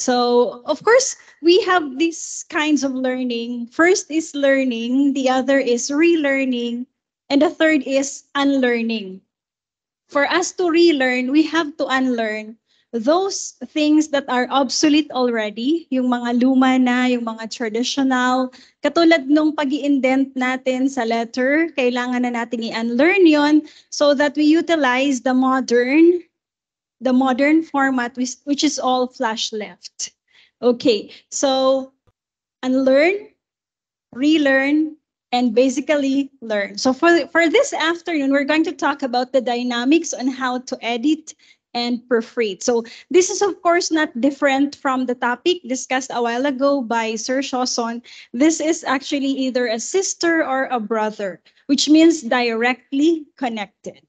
So, of course, we have these kinds of learning. First is learning, the other is relearning, and the third is unlearning. For us to relearn, we have to unlearn those things that are obsolete already, yung mga luma na, yung mga traditional. Katulad nung pag-i-indent natin sa letter, kailangan na natin i-unlearn yon so that we utilize the modern format, which is all flash left. Okay, so unlearn, relearn, and basically learn. So for this afternoon, we're going to talk about the dynamics on how to edit and proofread. So this is of course not different from the topic discussed a while ago by Sir Shoson. This is actually either a sister or a brother, which means directly connected.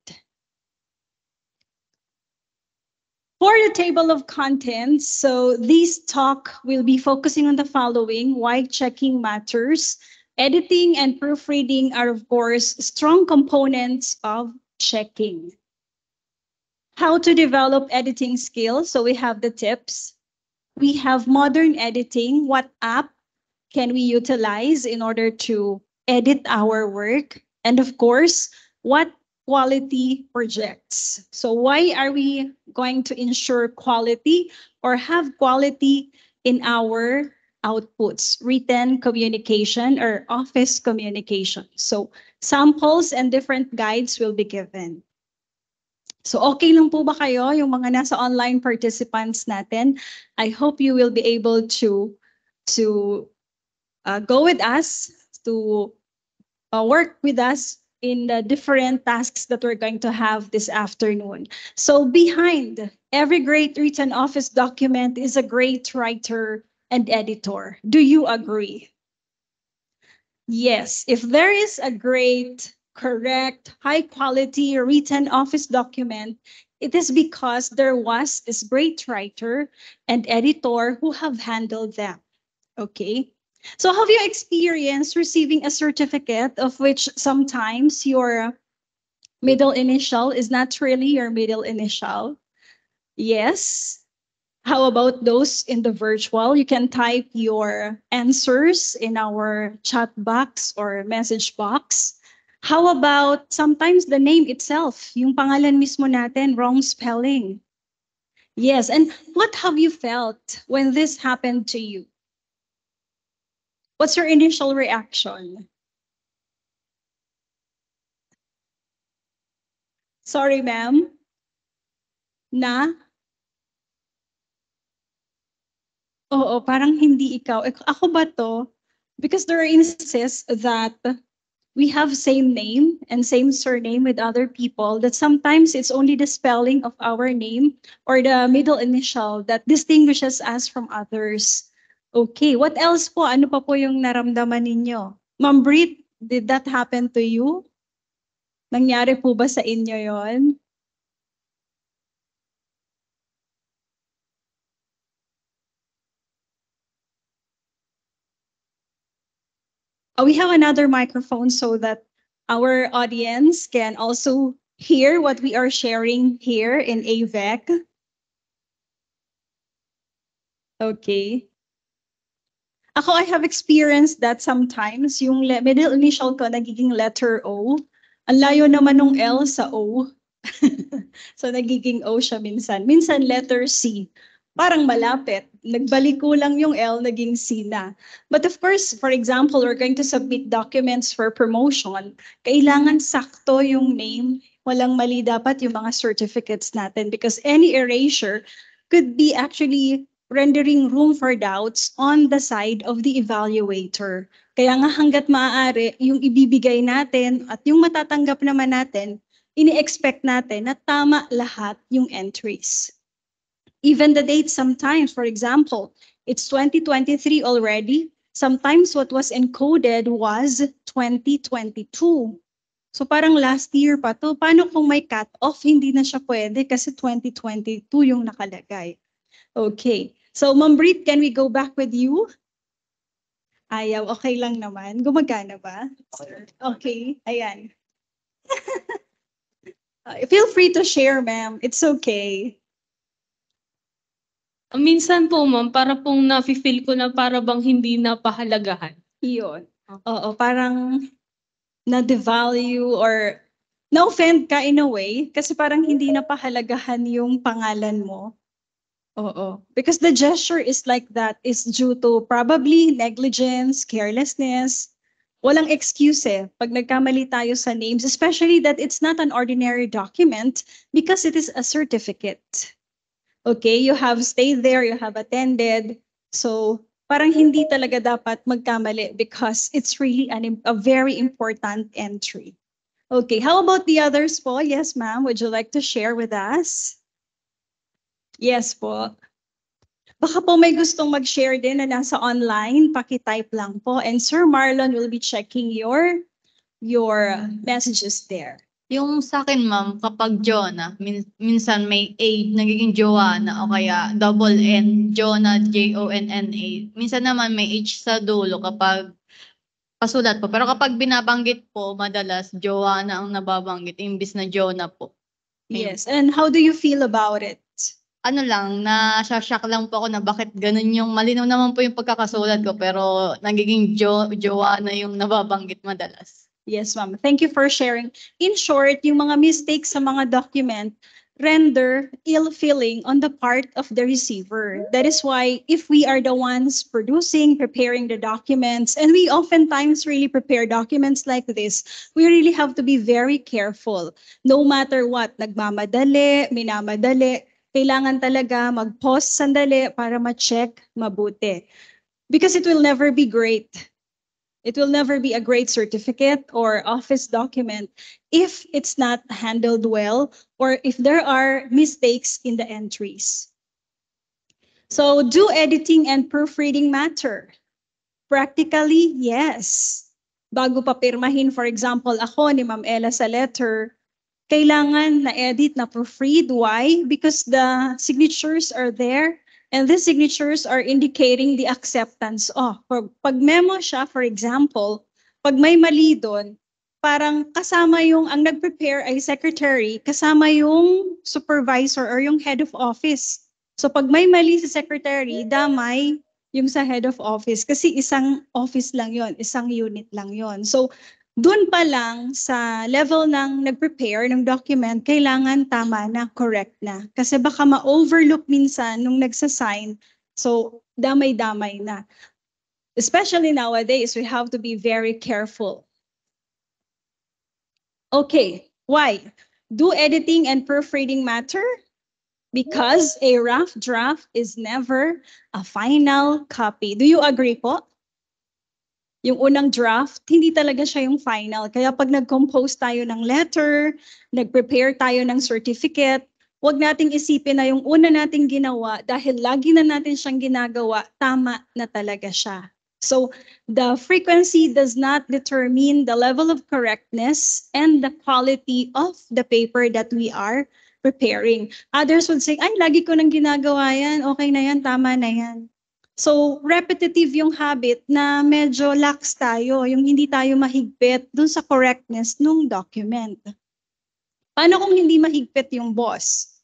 For the table of contents, so this talk will be focusing on the following: why checking matters. Editing and proofreading are, of course, strong components of checking. How to develop editing skills. So we have the tips. We have modern editing. What app can we utilize in order to edit our work? And of course, what quality projects. So why are we going to ensure quality or have quality in our outputs, written communication or office communication? So samples and different guides will be given. So okay lang po ba kayo, yung mga nasa online participants natin? I hope you will be able to go with us, to work with us in the different tasks that we're going to have this afternoon. So behind every great written office document is a great writer and editor. Do you agree? Yes, if there is a great, correct, high quality written office document, it is because there was this great writer and editor who have handled them. Okay. So have you experienced receiving a certificate of which sometimes your middle initial is not really your middle initial? Yes. How about those in the virtual? You can type your answers in our chat box or message box. How about sometimes the name itself, yung pangalan mismo natin, wrong spelling? Yes, and what have you felt when this happened to you? What's your initial reaction? Sorry, ma'am. Na? Oo, parang hindi ikaw. Ako ba to? Because there are instances that we have same name and same surname with other people, that sometimes it's only the spelling of our name or the middle initial that distinguishes us from others. Okay, what else po? Ano pa po yung naramdaman ninyo? Ma'am Brit, did that happen to you? Nangyari po ba sa inyo yon? We have another microphone so that our audience can also hear what we are sharing here in AVEC. Okay. Ako, I have experienced that sometimes yung middle initial ko nagiging letter O. Ang layo naman ng L sa O. So nagiging O siya minsan. Minsan letter C. Parang malapit. Nagbaliko lang yung L, naging C na. But of course, for example, we're going to submit documents for promotion. Kailangan sakto yung name. Walang mali dapat yung mga certificates natin because any erasure could be actually rendering room for doubts on the side of the evaluator. Kaya nga hanggat maaari, yung ibibigay natin at yung matatanggap naman natin, ini-expect natin na tama lahat yung entries. Even the date sometimes, for example, it's 2023 already. Sometimes what was encoded was 2022. So parang last year pa to. Paano kung may cut-off, hindi na siya pwede kasi 2022 yung nakalagay. Okay. So, Ma'am Brit, can we go back with you? Ayaw, okay lang naman. Gumagana ba? Okay, ayan. Feel free to share, ma'am. It's okay. Minsan po ma'am, para pong nafi-feel ko na para bang hindi napahalagahan. Yun. Oo, parang na-devalue or na-offend ka in a way kasi parang hindi napahalagahan yung pangalan mo. Oo. Because the gesture is like that is due to probably negligence, carelessness. Walang excuse eh pag nagkamali tayo sa names, especially that it's not an ordinary document because it is a certificate. Okay, you have stayed there, you have attended. So parang hindi talaga dapat magkamali because it's really a very important entry. Okay, how about the others po? Yes, ma'am. Would you like to share with us? Yes po. Baka po may gustong mag-share din na nasa online, paki-type lang po. And Sir Marlon will be checking your messages there. Yung sa akin, ma'am, kapag Jonah, minsan may A, nagiging Joanna, o kaya double N, Jonah, Jonna. Minsan naman may H sa dulo kapag pasulat po. Pero kapag binabanggit po, madalas Joanna ang nababanggit, imbis na Jonah po. Yes, and how do you feel about it? Ano lang, nasashock lang po ako na bakit ganun yung, malinaw naman po yung pagkakasulat ko, pero nagiging Joanna yung nababanggit madalas. Yes, ma'am. Thank you for sharing. In short, yung mga mistakes sa mga document render ill-feeling on the part of the receiver. That is why if we are the ones producing, preparing the documents, and we oftentimes really prepare documents like this, we really have to be very careful. No matter what, nagmamadali, minamadali, kailangan talaga mag-pause sandali para ma-check mabuti. Because it will never be great. It will never be a great certificate or office document if it's not handled well or if there are mistakes in the entries. So do editing and proofreading matter? Practically, yes. Bago pa pirmahin, for example, ako ni Ma'am Ella sa letter, kailangan na-edit, na proofread. Why? Because the signatures are there. And these signatures are indicating the acceptance. Oh, pag memo siya, for example, pag may mali doon, parang kasama yung, ang nag-prepare ay secretary, kasama yung supervisor or yung head of office. So pag may mali sa secretary, damay yung sa head of office. Kasi isang office lang yon, isang unit lang yon. So doon pa lang sa level ng nag-prepare ng document, kailangan tama na, correct na. Kasi baka ma-overlook minsan nung nagsasign, so damay-damay na. Especially nowadays, we have to be very careful. Okay, why? Do editing and proofreading matter? Because a rough draft is never a final copy. Do you agree po? Yung unang draft, hindi talaga siya yung final. Kaya pag nag-compose tayo ng letter, nag-prepare tayo ng certificate, huwag nating isipin na yung una nating ginawa, dahil lagi na natin siyang ginagawa, tama na talaga siya. So the frequency does not determine the level of correctness and the quality of the paper that we are preparing. Others would say, ay, lagi ko nang ginagawa yan, okay na yan, tama na yan. So, repetitive yung habit na medyo lax tayo, yung hindi tayo mahigpit dun sa correctness nung document. Paano kung hindi mahigpit yung boss?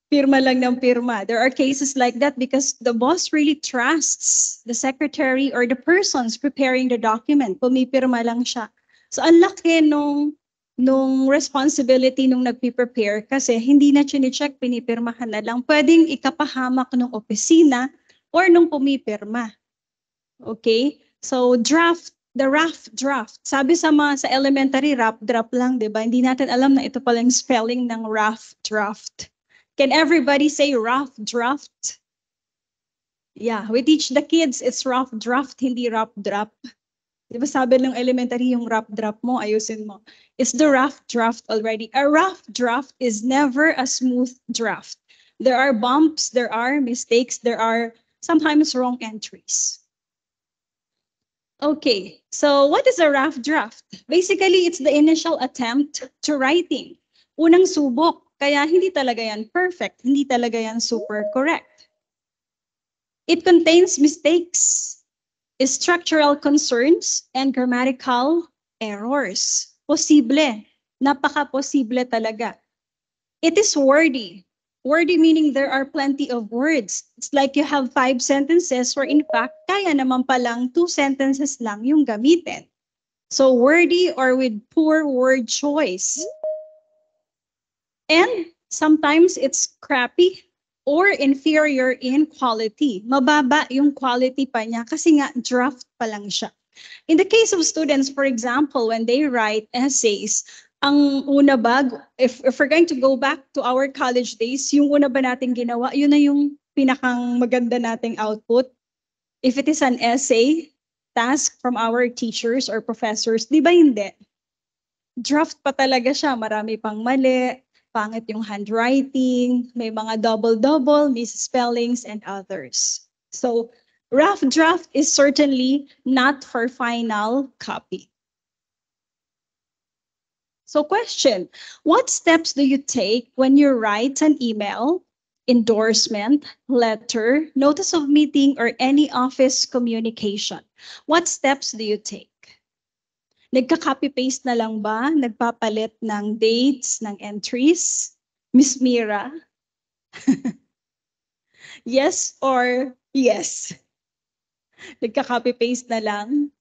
Pirma lang ng pirma. There are cases like that because the boss really trusts the secretary or the persons preparing the document. Pumipirma lang siya. So, ang laki nung responsibility nung nagpi-prepare kasi hindi na chine-check, pinipirmahan na lang. Pwedeng ikapahamak ng opisina or nung pumipirma. Okay? So the rough draft. Sabi sa elementary, rough draft lang, di ba? Hindi natin alam na ito pala yung spelling ng rough draft. Can everybody say rough draft? Yeah, we teach the kids it's rough draft, hindi rough draft. Di ba sabi ng elementary yung rough draft mo, ayusin mo. It's the rough draft already. A rough draft is never a smooth draft. There are bumps, there are mistakes, there are sometimes wrong entries. Okay, so what is a rough draft? Basically, it's the initial attempt to writing. Unang subok, kaya hindi talaga yan perfect, hindi talaga yan super correct. It contains mistakes, structural concerns, and grammatical errors. Posible. Napaka-posible talaga. It is wordy. Wordy meaning there are plenty of words. It's like you have 5 sentences where in fact, kaya naman palang 2 sentences lang yung gamitin. So wordy or with poor word choice. And sometimes it's crappy or inferior in quality. Mababa yung quality pa niya kasi nga draft pa lang siya. In the case of students, for example, when they write essays, ang una ba, if we're going to go back to our college days, yung una ba nating ginawa, yun na yung pinakang maganda nating output. If it is an essay, task from our teachers or professors, di ba hindi? Draft pa talaga siya, marami pang mali, pangit yung handwriting, may mga double-double, misspellings, and others. So, rough draft is certainly not for final copy. So question, what steps do you take when you write an email, endorsement, letter, notice of meeting, or any office communication? What steps do you take? Nagka-copy-paste na lang ba? Nagpapalit ng dates, ng entries? Miss Mira? Yes or yes? Nagka-copy-paste na lang?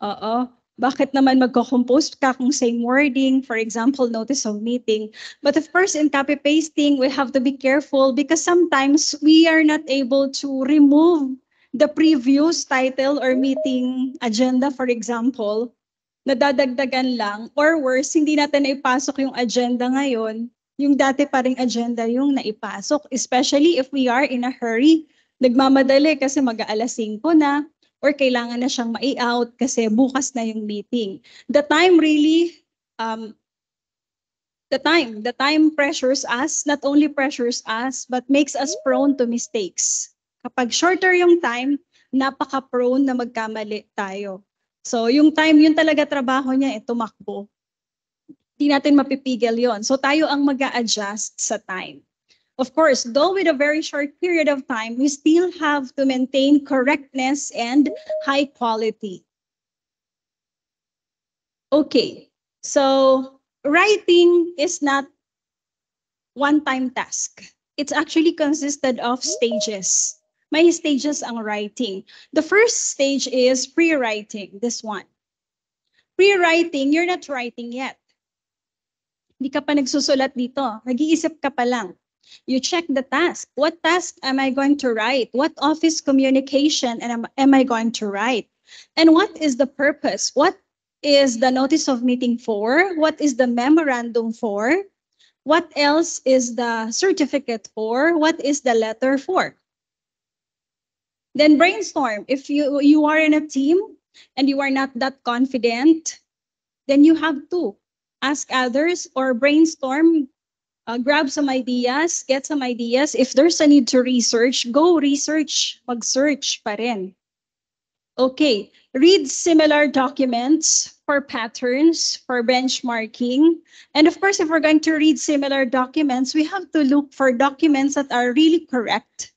Oo. Bakit naman magko-compose ka kung same wording, for example, notice of meeting? But of course, in copy-pasting, we have to be careful because sometimes we are not able to remove the previous title or meeting agenda, for example, nadadagdagan lang, or worse, hindi natin naipasok yung agenda ngayon, yung dati pa ring agenda yung naipasok, especially if we are in a hurry, nagmamadali kasi mag-aalas 5 na, or kailangan na siyang mai-out kasi bukas na yung meeting. The time really, the time pressures us, not only pressures us, but makes us prone to mistakes. Kapag shorter yung time, napaka-prone na magkamali tayo. So yung time, yun talaga trabaho niya, tumakbo. Di natin mapipigil yon. So tayo ang mag-a-adjust sa time. Of course, though with a very short period of time, we still have to maintain correctness and high quality. Okay, so writing is not one-time task. It's actually consisted of stages. May stages ang writing. The first stage is pre-writing, this one. Pre-writing, you're not writing yet. Hindi ka pa nagsusulat dito. Nag-iisip ka pa lang. You check the task. What task am I going to write? What office communication am I going to write? And what is the purpose? What is the notice of meeting for? What is the memorandum for? What else is the certificate for? What is the letter for? Then brainstorm. If you are in a team and you are not that confident, then you have to ask others or brainstorm, grab some ideas, get some ideas. If there's a need to research, go research, mag-search pa rin. Okay, read similar documents for patterns, for benchmarking. And of course, if we're going to read similar documents, we have to look for documents that are really correct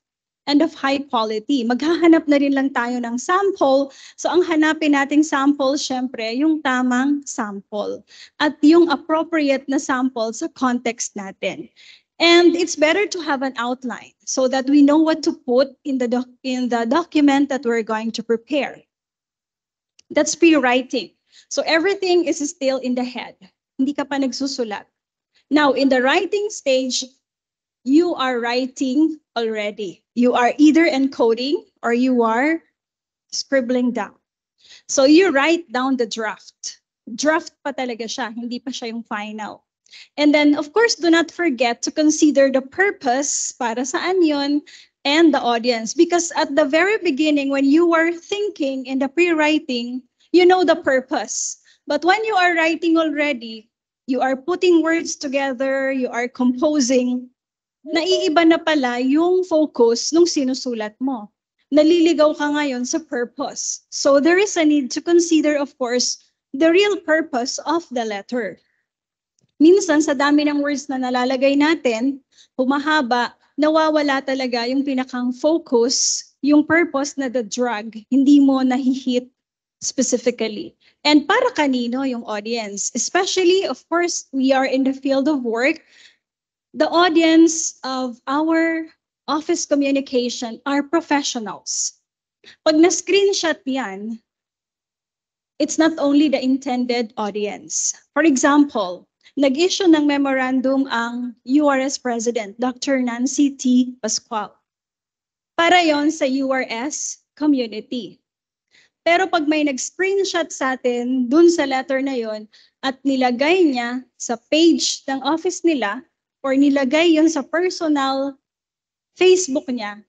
and of high quality. Maghahanap na rin lang tayo ng sample. So ang hanapin nating sample, syempre, yung tamang sample. At yung appropriate na sample sa context natin. And it's better to have an outline so that we know what to put in the document that we're going to prepare. That's pre-writing. So everything is still in the head. Hindi ka pa nagsusulat. Now, in the writing stage, you are writing already. You are either encoding or you are scribbling down. So you write down the draft. Draft pa talaga siya, hindi pa siya yung final. And then, of course, do not forget to consider the purpose, para saan yun, and the audience. Because at the very beginning, when you are thinking in the pre-writing, you know the purpose. But when you are writing already, you are putting words together, you are composing, naiiba na pala yung focus nung sinusulat mo. Naliligaw ka ngayon sa purpose. So there is a need to consider, of course, the real purpose of the letter. Minsan, sa dami ng words na nalalagay natin, humahaba, nawawala talaga yung pinakang focus, yung purpose na the drug, hindi mo nahihit specifically. And para kanino yung audience? Especially, of course, we are in the field of work. The audience of our office communication are professionals. Pag na-screenshot yan, it's not only the intended audience. For example, nag-issue ng memorandum ang URS President, Dr. Nancy T. Pascual. Para yon sa URS community. Pero pag may nag-screenshot sa atin dun sa letter na yon at nilagay niya sa page ng office nila or nilagay yon sa personal Facebook niya,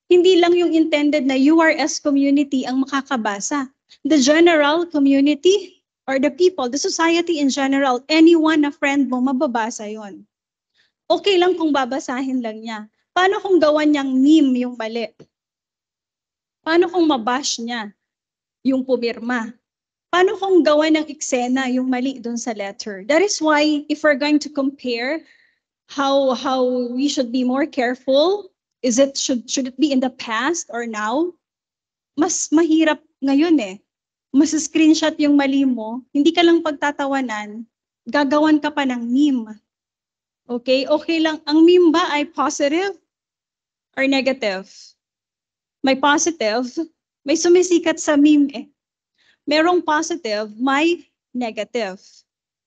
hindi lang yung intended na URS community ang makakabasa. The general community or the people, the society in general, anyone na friend mo, mababasa yon. Okay lang kung babasahin lang niya. Paano kung gawan niyang meme yung mali? Paano kung mabash niya yung pumirma? Paano kung gawan ng eksena yung mali doon sa letter? That is why if we're going to compare how we should be more careful, should it be in the past or now? Mas mahirap ngayon eh. Mas screenshot yung mali mo, hindi ka lang pagtatawanan, gagawan ka pa ng meme. Okay? Okay lang. Ang meme ba ay positive or negative? May positive, may sumisikat sa meme eh. Merong positive, may negative.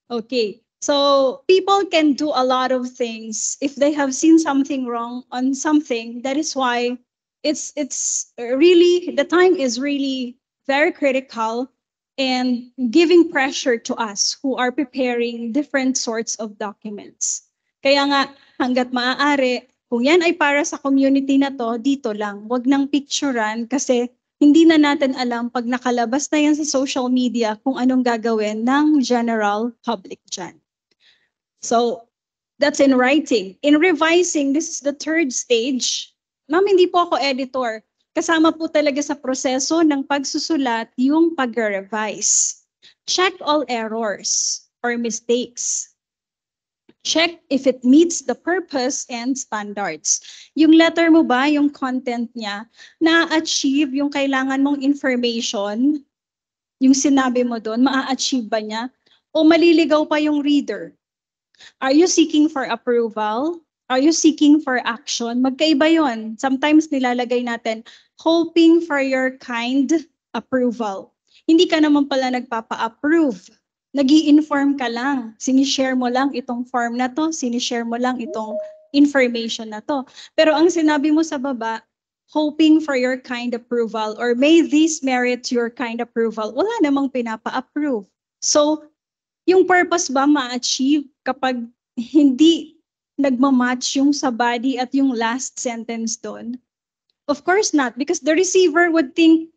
Okay. So people can do a lot of things if they have seen something wrong on something. That is why it's really, the time is really very critical and giving pressure to us who are preparing different sorts of documents. Kaya nga, hanggat maaari, kung yan ay para sa community na to, dito lang. Wag nang picturean kasi hindi na natin alam pag nakalabas na yan sa social media kung anong gagawin ng general public dyan. So, that's in writing. In revising, this is the third stage. Ma'am, hindi po ako editor. Kasama po talaga sa proseso ng pagsusulat yung pag-revise. Check all errors or mistakes. Check if it meets the purpose and standards. Yung letter mo ba, yung content niya, na-achieve yung kailangan mong information, yung sinabi mo doon, ma-achieve ba niya? O maliligaw pa yung reader? Are you seeking for approval? Are you seeking for action? Magkaiba yon. Sometimes nilalagay natin, hoping for your kind approval. Hindi ka naman pala nagpapa-approve. Nag-i-inform ka lang. Sinishare mo lang itong form na to, sinishare mo lang itong information na to. Pero ang sinabi mo sa baba, hoping for your kind approval or may this merit your kind approval, wala namang pinapa-approve. So, yung purpose ba ma-achieve kapag hindi nagmamatch yung sa body at yung last sentence doon? Of course not, because the receiver would think,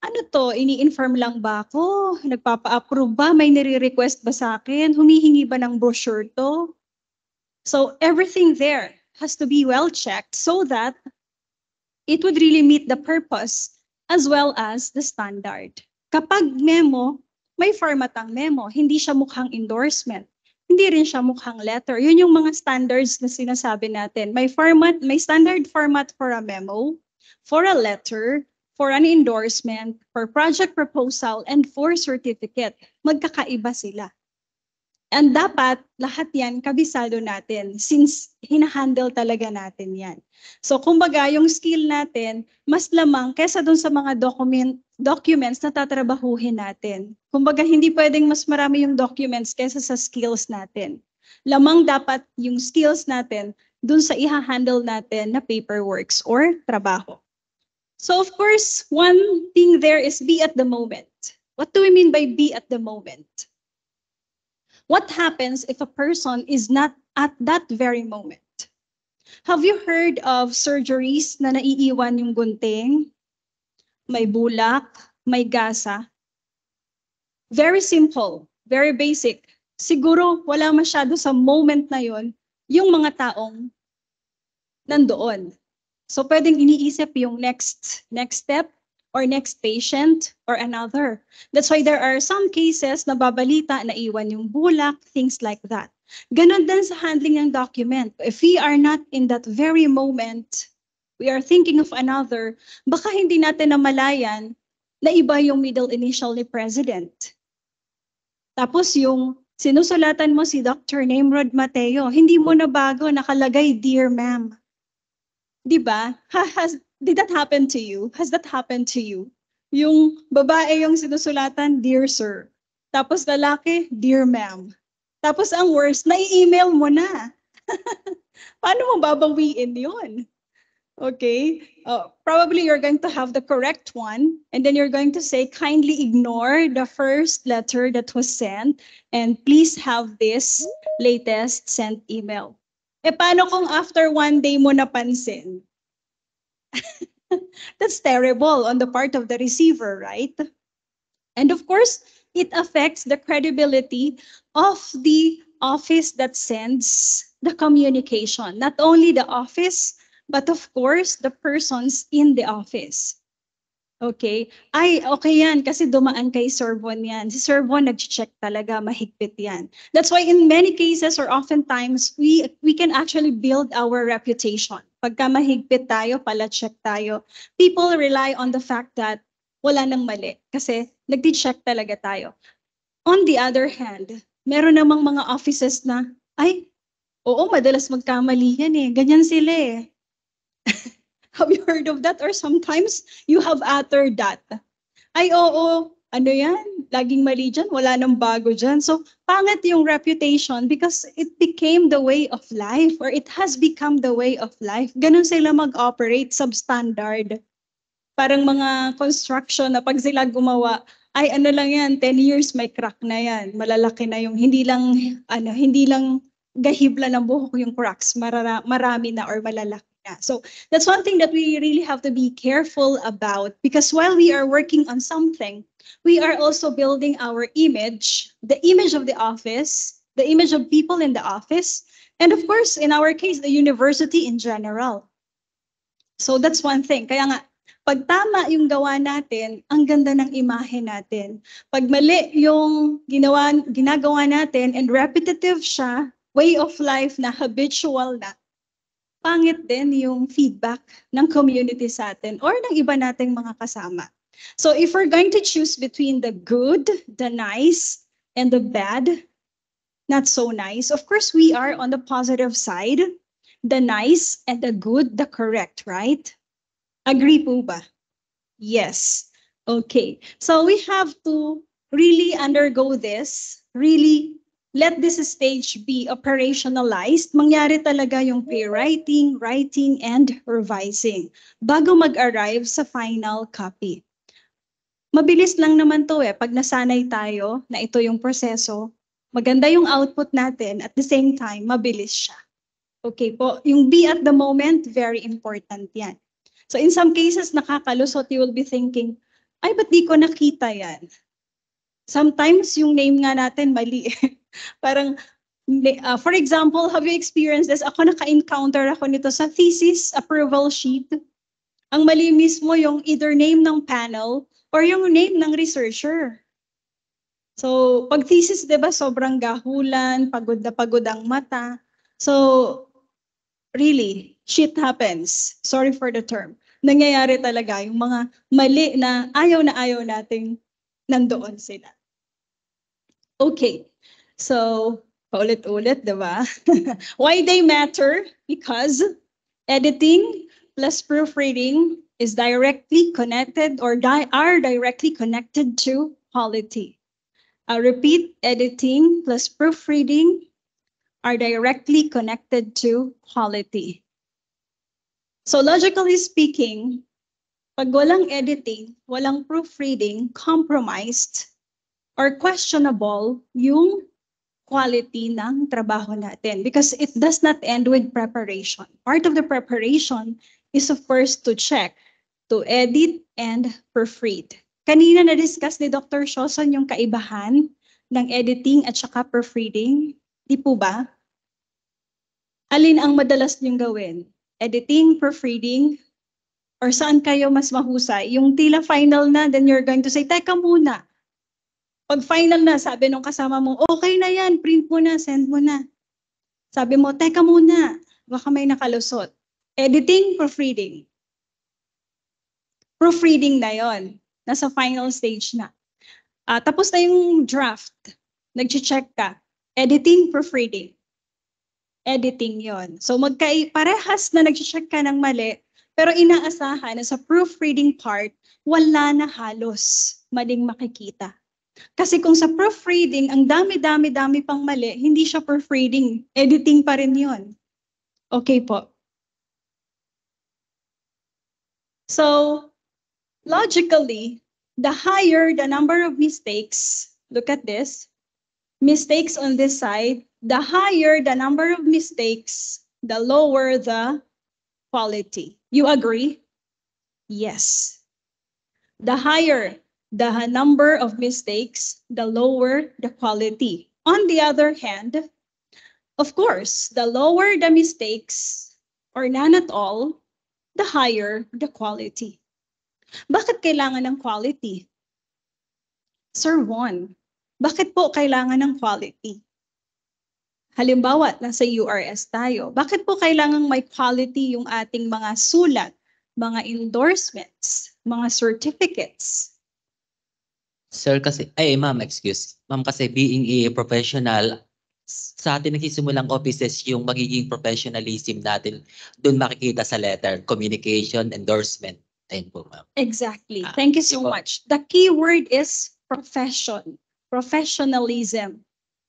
ano to, ini-inform lang ba ako? Nagpapa-approve ba? May nire-request ba sa akin? Humihingi ba ng brochure to? So everything there has to be well checked so that it would really meet the purpose as well as the standard. Kapag memo, may format ang memo. Hindi siya mukhang endorsement. Hindi rin siya mukhang letter. Yun yung mga standards na sinasabi natin. May format, may standard format for a memo, for a letter, for an endorsement, for project proposal, and for certificate. Magkakaiba sila. And dapat lahat yan kabisado natin since hinahandle talaga natin yan. So kumbaga yung skill natin mas lamang kesa dun sa mga documents na tatrabahuhin natin. Kumbaga hindi pwedeng mas marami yung documents kesa sa skills natin. Lamang dapat yung skills natin dun sa ihahandle natin na paperworks or trabaho. So of course, one thing there is be at the moment. What do we mean by be at the moment? What happens if a person is not at that very moment? Have you heard of surgeries na naiiwan yung gunting? May bulak, may gasa? Very simple, very basic. Siguro wala masyado sa moment na yon yung mga taong nandoon. So pwedeng iniisip yung next step or next patient or another. That's why there are some cases na babalita na iwan yung bulak, things like that. Ganon din sa handling ng document. If we are not in that very moment, we are thinking of another, baka hindi natin namalayan na iba yung middle initial ni President. Tapos yung Sinusulatan mo si Dr. Nimrod Mateo, hindi mo na bago, nakalagay, Dear Ma'am. Di ba? Did that happen to you? Has that happened to you? Yung babae yung sinusulatan, Dear Sir. Tapos lalaki, Dear Ma'am. Tapos ang worst, nai-email mo na. Paano mo babawiin yun? Okay, probably you're going to have the correct one, and then you're going to say, kindly ignore the first letter that was sent, and please have this latest sent email. Eh, paano kung after 1 day mo napansin? That's terrible on the part of the receiver, right? And of course, it affects the credibility of the office that sends the communication. Not only the office, but of course, the persons in the office. Okay? Ay, okay yan, kasi dumaan kay Sir Von yan. Si Sir Von nag-check talaga, mahigpit yan. That's why in many cases or oftentimes, we can actually build our reputation. Pagka mahigpit tayo, pala-check tayo, people rely on the fact that wala nang mali kasi nagdi-check talaga tayo. On the other hand, meron namang mga offices na, ay, oo, madalas magkamali yan eh. Ganyan sila eh. Have you heard of that? Or sometimes you have uttered that. Ay, oo, ano yan? Laging mali dyan, wala nang bago dyan. So, pangit yung reputation because it became the way of life or it has become the way of life. Ganun sila mag-operate, substandard. Parang mga construction na pag sila gumawa, ay ano lang yan, 10 years may crack na yan. Malalaki na yung hindi lang gahibla ng buhok yung cracks, marami na or malalaki na. So that's one thing that we really have to be careful about because while we are working on something, we are also building our image, the image of the office, the image of people in the office, and of course, in our case, the university in general. So that's one thing. Kaya nga, pag tama yung gawa natin, ang ganda ng imahe natin. Pag mali yung ginagawa natin and repetitive siya, way of life na habitual na, pangit din yung feedback ng community sa atin or ng iba nating mga kasama. So if we're going to choose between the good, the nice, and the bad, not so nice, of course we are on the positive side, the nice and the good, the correct, right? Agree po ba? Yes. Okay. So we have to really undergo this, really let this stage be operationalized. Mangyari talaga yung pre-writing, writing, and revising bago mag-arrive sa final copy. Mabilis lang naman to eh. Pag nasanay tayo na ito yung proseso, maganda yung output natin, at the same time, mabilis siya. Okay po, yung be at the moment, very important yan. So in some cases, nakakalusot, you will be thinking, ay, ba't di ko nakita yan? Sometimes yung name nga natin mali. Parang, for example, have you experienced this? Ako naka-encounter ako nito sa thesis approval sheet. Ang mali mismo yung either name ng panel or yung name ng researcher. So, pag thesis, di ba, sobrang gahulan, pagod na pagod ang mata. So, really, shit happens. Sorry for the term. Nangyayari talaga yung mga mali na ayaw nating nandoon sila. Okay, so paulit-ulit, diba? Why they matter? Because editing plus proofreading is directly connected or are directly connected to quality. I repeat, editing plus proofreading are directly connected to quality. So logically speaking, pag walang editing, walang proofreading, compromised, or questionable yung quality ng trabaho natin because it does not end with preparation. Part of the preparation is of course to check, to edit, and proofread. Kanina na-discuss ni Dr. Shoson yung kaibahan ng editing at saka proofreading. Di po ba? Alin ang madalas niyong gawin? Editing, proofreading, or saan kayo mas mahusay? Yung tila final na, then you're going to say, teka muna. Pag final na, sabi nung kasama mo, okay na yan, print mo na, send mo na. Sabi mo, teka muna, baka may nakalusot. Editing, proofreading. Proofreading na yon, nasa final stage na. Tapos na yung draft, nag-check ka. Editing, proofreading. Editing yon. So parehas na nag-check ka ng mali, pero inaasahan na sa proofreading part, wala na halos maling makikita. Kasi kung sa proofreading, ang dami-dami-dami pang mali, hindi siya proofreading. Editing pa rin yon. Okay po. So, logically, the higher the number of mistakes, look at this, mistakes on this side, the higher the number of mistakes, the lower the quality. You agree? Yes. The higher the number of mistakes, the lower the quality. On the other hand, of course, the lower the mistakes, or none at all, the higher the quality. Bakit kailangan ng quality? Sir Juan, bakit po kailangan ng quality? Halimbawa, nasa URS tayo. Bakit po kailangang may quality yung ating mga sulat, mga endorsements, mga certificates? Sir, kasi, ma'am, excuse. Ma'am, kasi being a professional, sa atin nagsisimulang offices yung magiging professionalism natin, doon makikita sa letter, communication, endorsement. Ayun po, ma'am. Exactly. Thank you so much. The key word is profession, professionalism.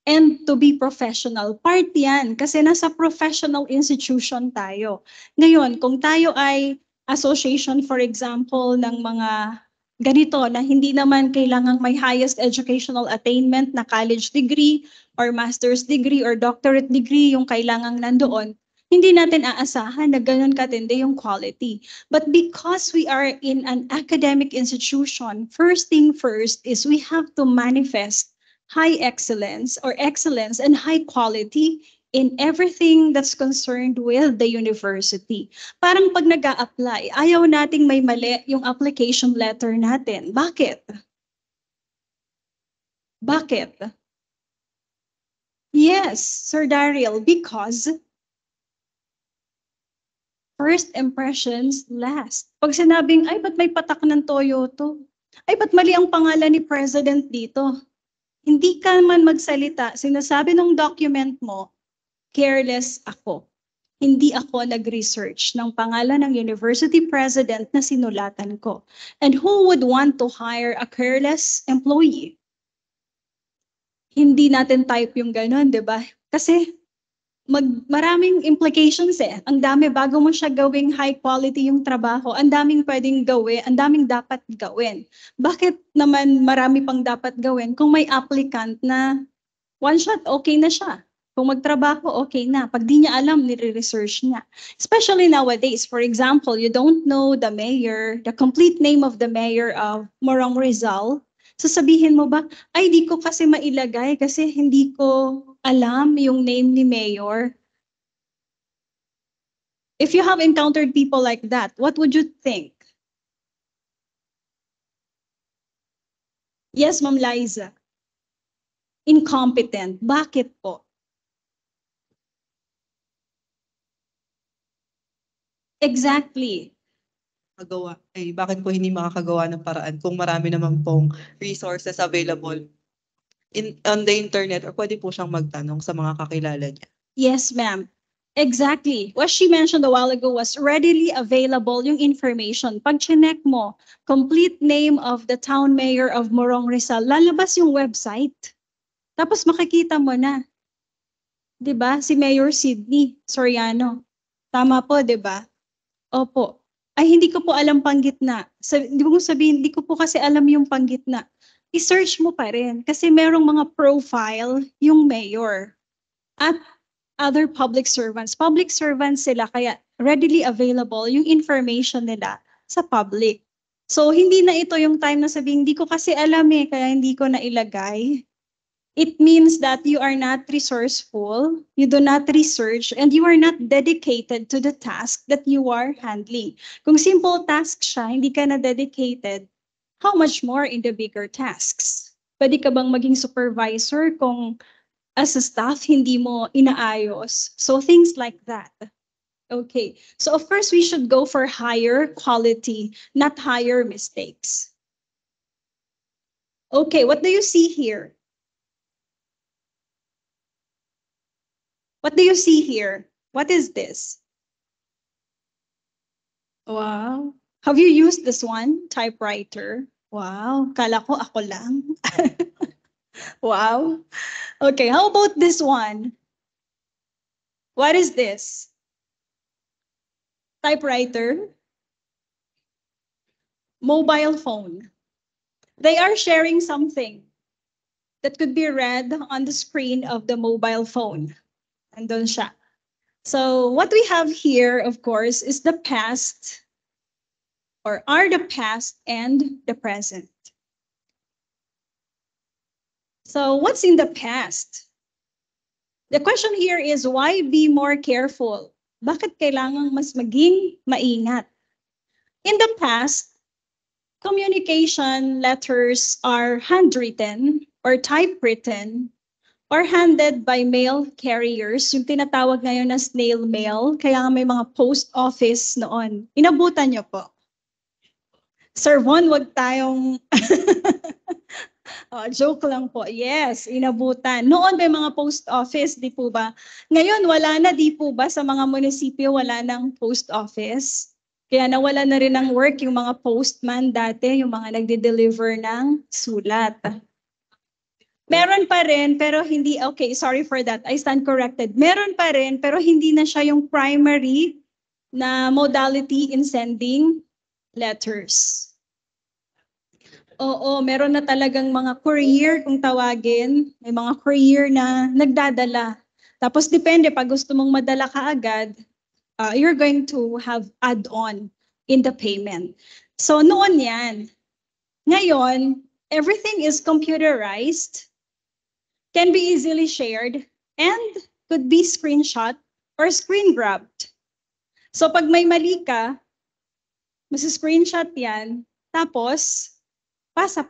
And to be professional, part yan kasi nasa professional institution tayo. Ngayon, kung tayo ay association, for example, ng mga ganito na hindi naman kailangang may highest educational attainment na college degree or master's degree or doctorate degree yung kailangang nandoon, hindi natin aasahan na ganun katindi yung quality. But because we are in an academic institution, first thing first is we have to manifest high excellence or excellence and high quality in everything that's concerned with the university. Parang pag nag-a-apply, ayaw nating may mali yung application letter natin. Bakit? Bakit? Yes, Sir Daryl, because first impressions last. Pag sinabing, ay, ba't may patak ng toyo to? Ay, ba't mali ang pangalan ni President dito? Hindi ka man magsalita, sinasabi ng document mo, careless ako. Hindi ako nag-research ng pangalan ng university president na sinulatan ko. And who would want to hire a careless employee? Hindi natin type yung ganun, di ba? Kasi maraming implications eh. Ang dami, bago mo siya gawing high quality yung trabaho, ang daming pwedeng gawin, ang daming dapat gawin. Bakit naman marami pang dapat gawin kung may applicant na one shot, okay na siya. Kung magtrabaho, okay na. Pag di niya alam, nire-research niya. Especially nowadays, for example, you don't know the mayor, the complete name of the mayor of Morong Rizal. Sasabihin mo ba, ay di ko kasi mailagay kasi hindi ko alam yung name ni mayor. If you have encountered people like that, what would you think? Yes, Ma'am Liza. Incompetent. Bakit po? Exactly. Bakit po hindi makakagawa ng paraan kung marami naman pong resources available on the internet, or pwede po siyang magtanong sa mga kakilala niya? Yes, ma'am. Exactly. What she mentioned a while ago was readily available yung information. Pag chinek mo, complete name of the town mayor of Morong Rizal, lalabas yung website. Tapos makikita mo na. 'Di ba? Si Mayor Sydney Soriano. Tama po, 'di ba? Opo. Ay, hindi ko po alam panggitna. Hindi ko sabihin, hindi ko po kasi alam yung panggitna. I-search mo pa rin kasi merong mga profile yung mayor at other public servants. Public servants sila kaya readily available yung information nila sa public. So hindi na ito yung time na sabihin, hindi ko kasi alam kaya hindi ko na ilagay. It means that you are not resourceful, you do not research, and you are not dedicated to the task that you are handling. Kung simple task siya, hindi ka na dedicated, how much more in the bigger tasks? Pwede ka bang maging supervisor kung as a staff hindi mo inaayos? So things like that. Okay, so of course we should go for higher quality, not higher mistakes. Okay, what do you see here? What do you see here? What is this? Wow. Have you used this one? Typewriter. Wow. Kala ko ako lang. Wow. Okay, how about this one? What is this? Typewriter. Mobile phone. They are sharing something that could be read on the screen of the mobile phone. Andun siya. So what we have here, of course, is the past, or are the past and the present. So what's in the past? The question here is, why be more careful? Bakit kailangang mas maging maingat? In the past, communication letters are handwritten or typewritten or handed by mail carriers, yung tinatawag ngayon na snail mail, kaya nga may mga post office noon. Inabutan niyo po. Sir Von, wag tayong... joke lang po. Yes, inabutan. Noon may mga post office, di po ba? Ngayon, wala na, di po ba? Sa mga munisipyo, wala nang post office. Kaya nawala na rin ng work yung mga postman dati, yung mga nagde-deliver ng sulat. Meron pa rin, pero hindi, okay, sorry for that. I stand corrected. Meron pa rin, pero hindi na siya yung primary na modality in sending letters. Oo, meron na talagang mga courier kung tawagin. May mga courier na nagdadala. Tapos depende, pag gusto mong madala ka agad, you're going to have add-on in the payment. So noon yan. Ngayon, everything is computerized, can be easily shared, and could be screenshot or screen grabbed. So pag may mali ka, mas-screenshot yan, tapos pasa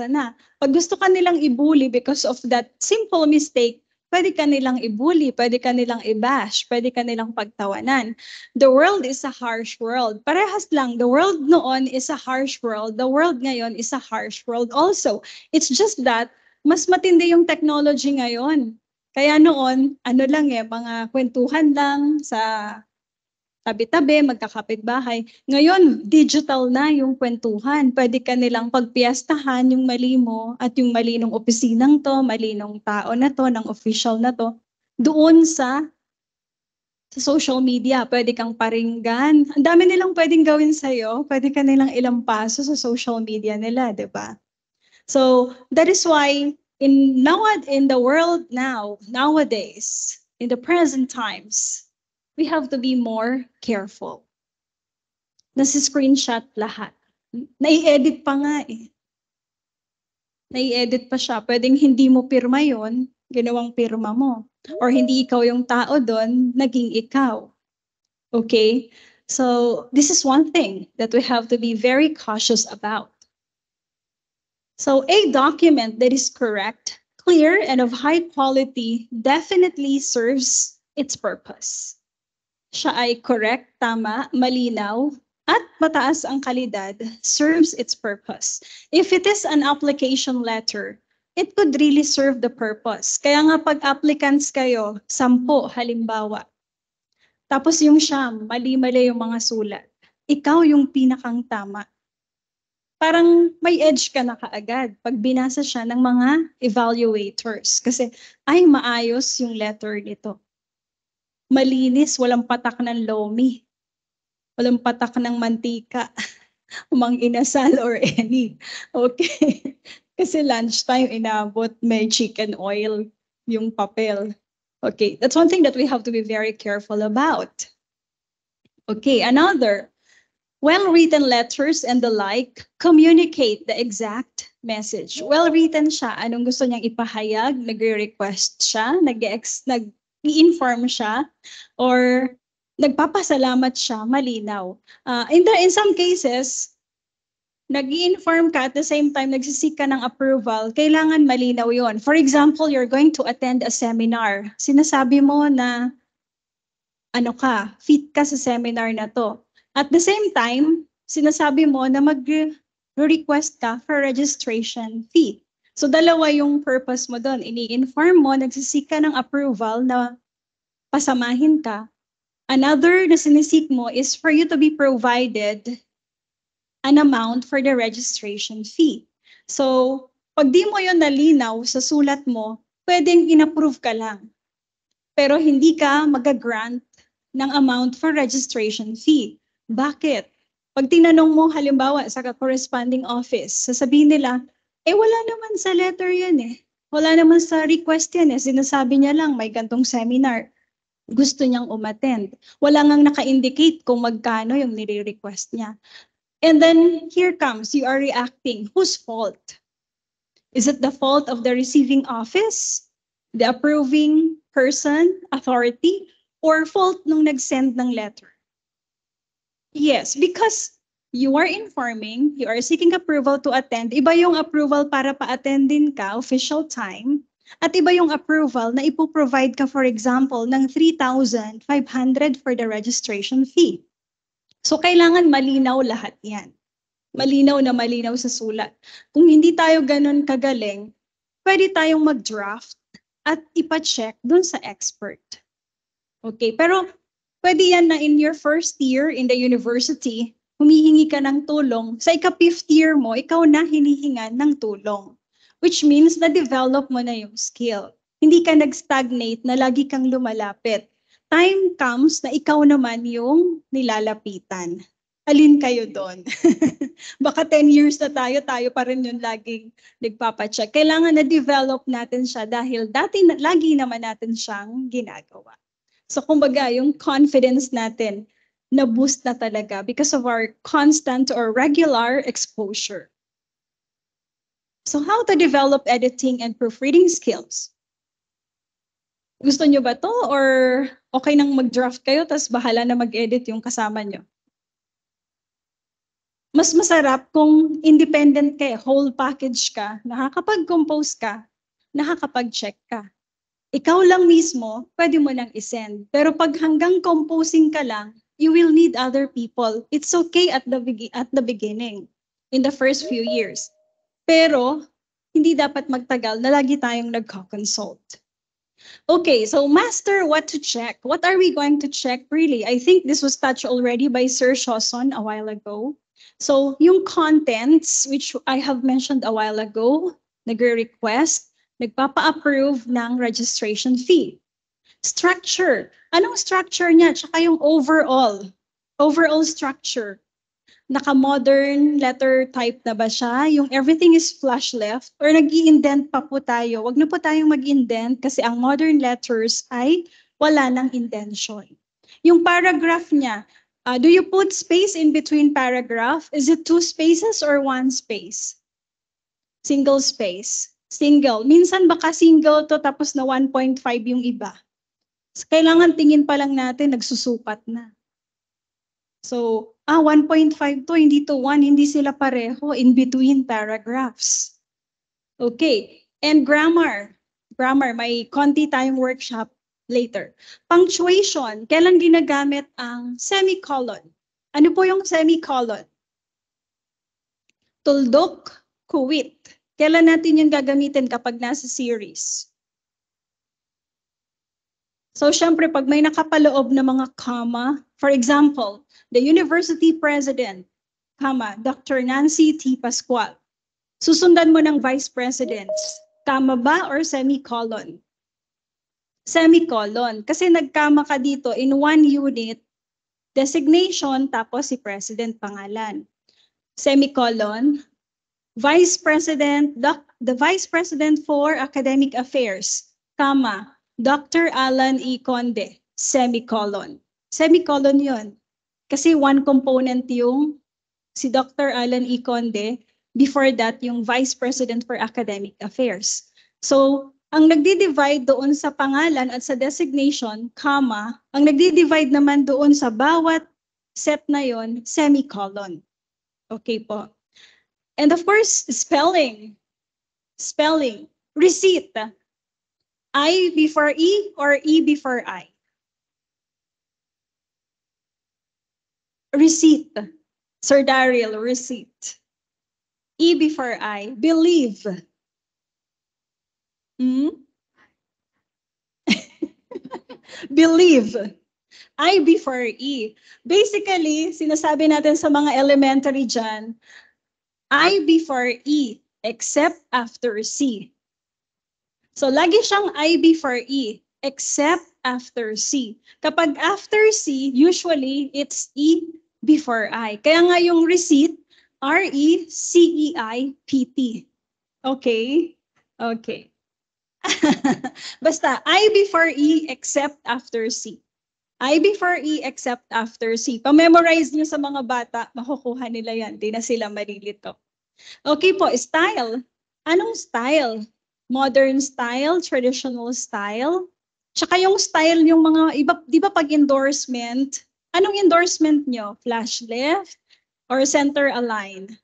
na. Pag gusto ka nilang i-bully because of that simple mistake, pwede ka nilang i-bully, pwede ka nilang i-bash, pwede ka nilang pagtawanan. The world is a harsh world. Parehas lang, the world noon is a harsh world. The world ngayon is a harsh world also. It's just that, mas matindi yung technology ngayon. Kaya noon, ano lang mga kwentuhan lang sa tabi-tabi, magkakapit-bahay. Ngayon, digital na yung kwentuhan. Pwede ka nilang pagpiyastahan yung mali mo at yung mali ng opisinang to, mali ng tao na to, ng official na to, doon sa social media. Pwede kang paringgan. Ang dami nilang pwedeng gawin sa'yo. Pwede ka nilang ilampaso sa social media nila, di ba? So, that is why in the world nowadays, in the present times, we have to be more careful. Nasi-screenshot lahat. Nai-edit pa nga eh. Nai-edit pa siya. Pwedeng hindi mo pirma yon, ginawang pirma mo. Or hindi ikaw yung tao doon, naging ikaw. Okay? So, this is one thing that we have to be very cautious about. So, a document that is correct, clear, and of high quality definitely serves its purpose. Siya ay correct, tama, malinaw, at mataas ang kalidad, serves its purpose. If it is an application letter, it could really serve the purpose. Kaya nga pag applicants kayo, 10 halimbawa, tapos yung siyam, mali-mali yung mga sulat, ikaw yung pinakang tama. Parang may edge ka na kaagad pag binasa siya ng mga evaluators. Kasi, ay maayos yung letter nito. Malinis, walang patak ng lomi. Walang patak ng mantika. Umang inasal or any. Okay. Kasi lunchtime inabot, may chicken oil yung papel. Okay, that's one thing that we have to be very careful about. Okay, another. Well-written letters and the like communicate the exact message. Well-written siya. Anong gusto niyang ipahayag? Nagre-request siya? Nag-i-inform siya? Or nagpapasalamat siya? Malinaw. In some cases, nag-i-inform ka at the same time nagsisik ka ng approval, kailangan malinaw yon. For example, you're going to attend a seminar. Sinasabi mo na fit ka sa seminar na to. At the same time, sinasabi mo na mag-request ka for registration fee. So dalawa yung purpose mo doon. Ini-inform mo, nagsisik ka ng approval na pasamahin ka. Another na sinisik mo is for you to be provided an amount for the registration fee. So, pag di mo yun nalinaw sa sulat mo, pwedeng inapprove ka lang. Pero hindi ka mag-grant ng amount for registration fee. Bakit? Pag tinanong mo halimbawa sa corresponding office, sasabihin nila, wala naman sa letter yan eh. Wala naman sa request yan eh. Sinasabi niya lang may gantong seminar. Gusto niyang umattend. Wala ngang naka-indicate kung magkano yung nire-request niya. And then here comes, you are reacting. Whose fault? Is it the fault of the receiving office, the approving person, authority, or fault nung nag-send ng letter? Yes, because you are informing, you are seeking approval to attend. Iba yung approval para pa-attendin ka, official time. At iba yung approval na ipoprovide ka, for example, ng 3,500 for the registration fee. So, kailangan malinaw lahat yan. Malinaw na malinaw sa sulat. Kung hindi tayo ganun kagaling, pwede tayong mag-draft at ipa-check dun sa expert. Okay, pero pwede yan na in your first year in the university, humihingi ka ng tulong. Sa ika-fifth year mo, ikaw na hinihingan ng tulong. Which means na-develop mo na yung skill. Hindi ka nag-stagnate na lagi kang lumalapit. Time comes na ikaw naman yung nilalapitan. Alin kayo doon? Baka 10 years na tayo pa rin yung laging nagpapacheck. Kailangan na-develop natin siya dahil lagi naman natin siyang ginagawa. So kumbaga, yung confidence natin na-boost na talaga because of our constant or regular exposure. So how to develop editing and proofreading skills? Gusto nyo ba to or okay nang mag-draft kayo tapos bahala na mag-edit yung kasama nyo? Mas masarap kung independent ka, whole package ka, nakakapag-compose ka, nakakapag-check ka. Ikaw lang mismo, pwede mo nang isend. Pero pag hanggang composing ka lang, you will need other people. It's okay at the beginning, in the first few years. Pero, hindi dapat magtagal na lagi tayong nagko-consult. Okay, so master what to check. What are we going to check really? I think this was touched already by Sir Shoson a while ago. So, yung contents, which I have mentioned a while ago, nagre-request, nagpapa-approve ng registration fee. Structure. Anong structure niya? Tsaka yung overall structure. Naka-modern letter type na ba siya? Yung everything is flush left? Or nag-i-indent pa po tayo? Wag na po tayong mag-indent kasi ang modern letters ay wala ng indention. Yung paragraph niya, do you put space in between paragraph? Is it 2 spaces or 1 space? Single space. Single. Minsan baka single to tapos na 1.5 yung iba. Kailangan tingin pa lang natin, nagsusupat na. So, 1.5 to, hindi to 1, hindi sila pareho in between paragraphs. Okay, and grammar. Grammar, may konti tayong workshop later. Punctuation, kailan ginagamit ang semicolon? Ano po yung semicolon? Tuldok, kuwit. Kailan natin yung gagamitin kapag nasa series? So, syempre, pag may nakapaloob na mga comma, for example, the university president, comma, Dr. Nancy T. Pascual. Susundan mo ng vice presidents, comma ba or semicolon? Semicolon. Kasi nagkama ka dito in one unit, designation, tapos si president pangalan. Semicolon, vice president, the vice president for academic affairs, comma, Dr. Alan E. Conde, semicolon. Semicolon yun. Kasi one component yung si Dr. Alan E. Conde, before that yung Vice President for Academic Affairs. So, ang nagdi-divide doon sa pangalan at sa designation, comma, ang nagdi-divide naman doon sa bawat set na yon, semicolon. Okay po. And of course, spelling. Spelling. Receipt. I before E or E before I? Receipt. Sir Daryl, receipt. E before I. Believe. Believe. I before E. Basically, sinasabi natin sa mga elementary dyan, I before E, except after C. So, lagi siyang I before E, except after C. Kapag after C, usually, it's E before I. Kaya nga yung receipt, R-E-C-E-I-P-T. Okay? Okay. Basta, I before E, except after C. I before E except after C. Pa-memorize nyo sa mga bata, makukuha nila yan. Di na sila malilito. Okay po, style. Anong style? Modern style, traditional style. Tsaka yung style, yung mga iba, di ba pag endorsement, anong endorsement nyo? Flash left or center align?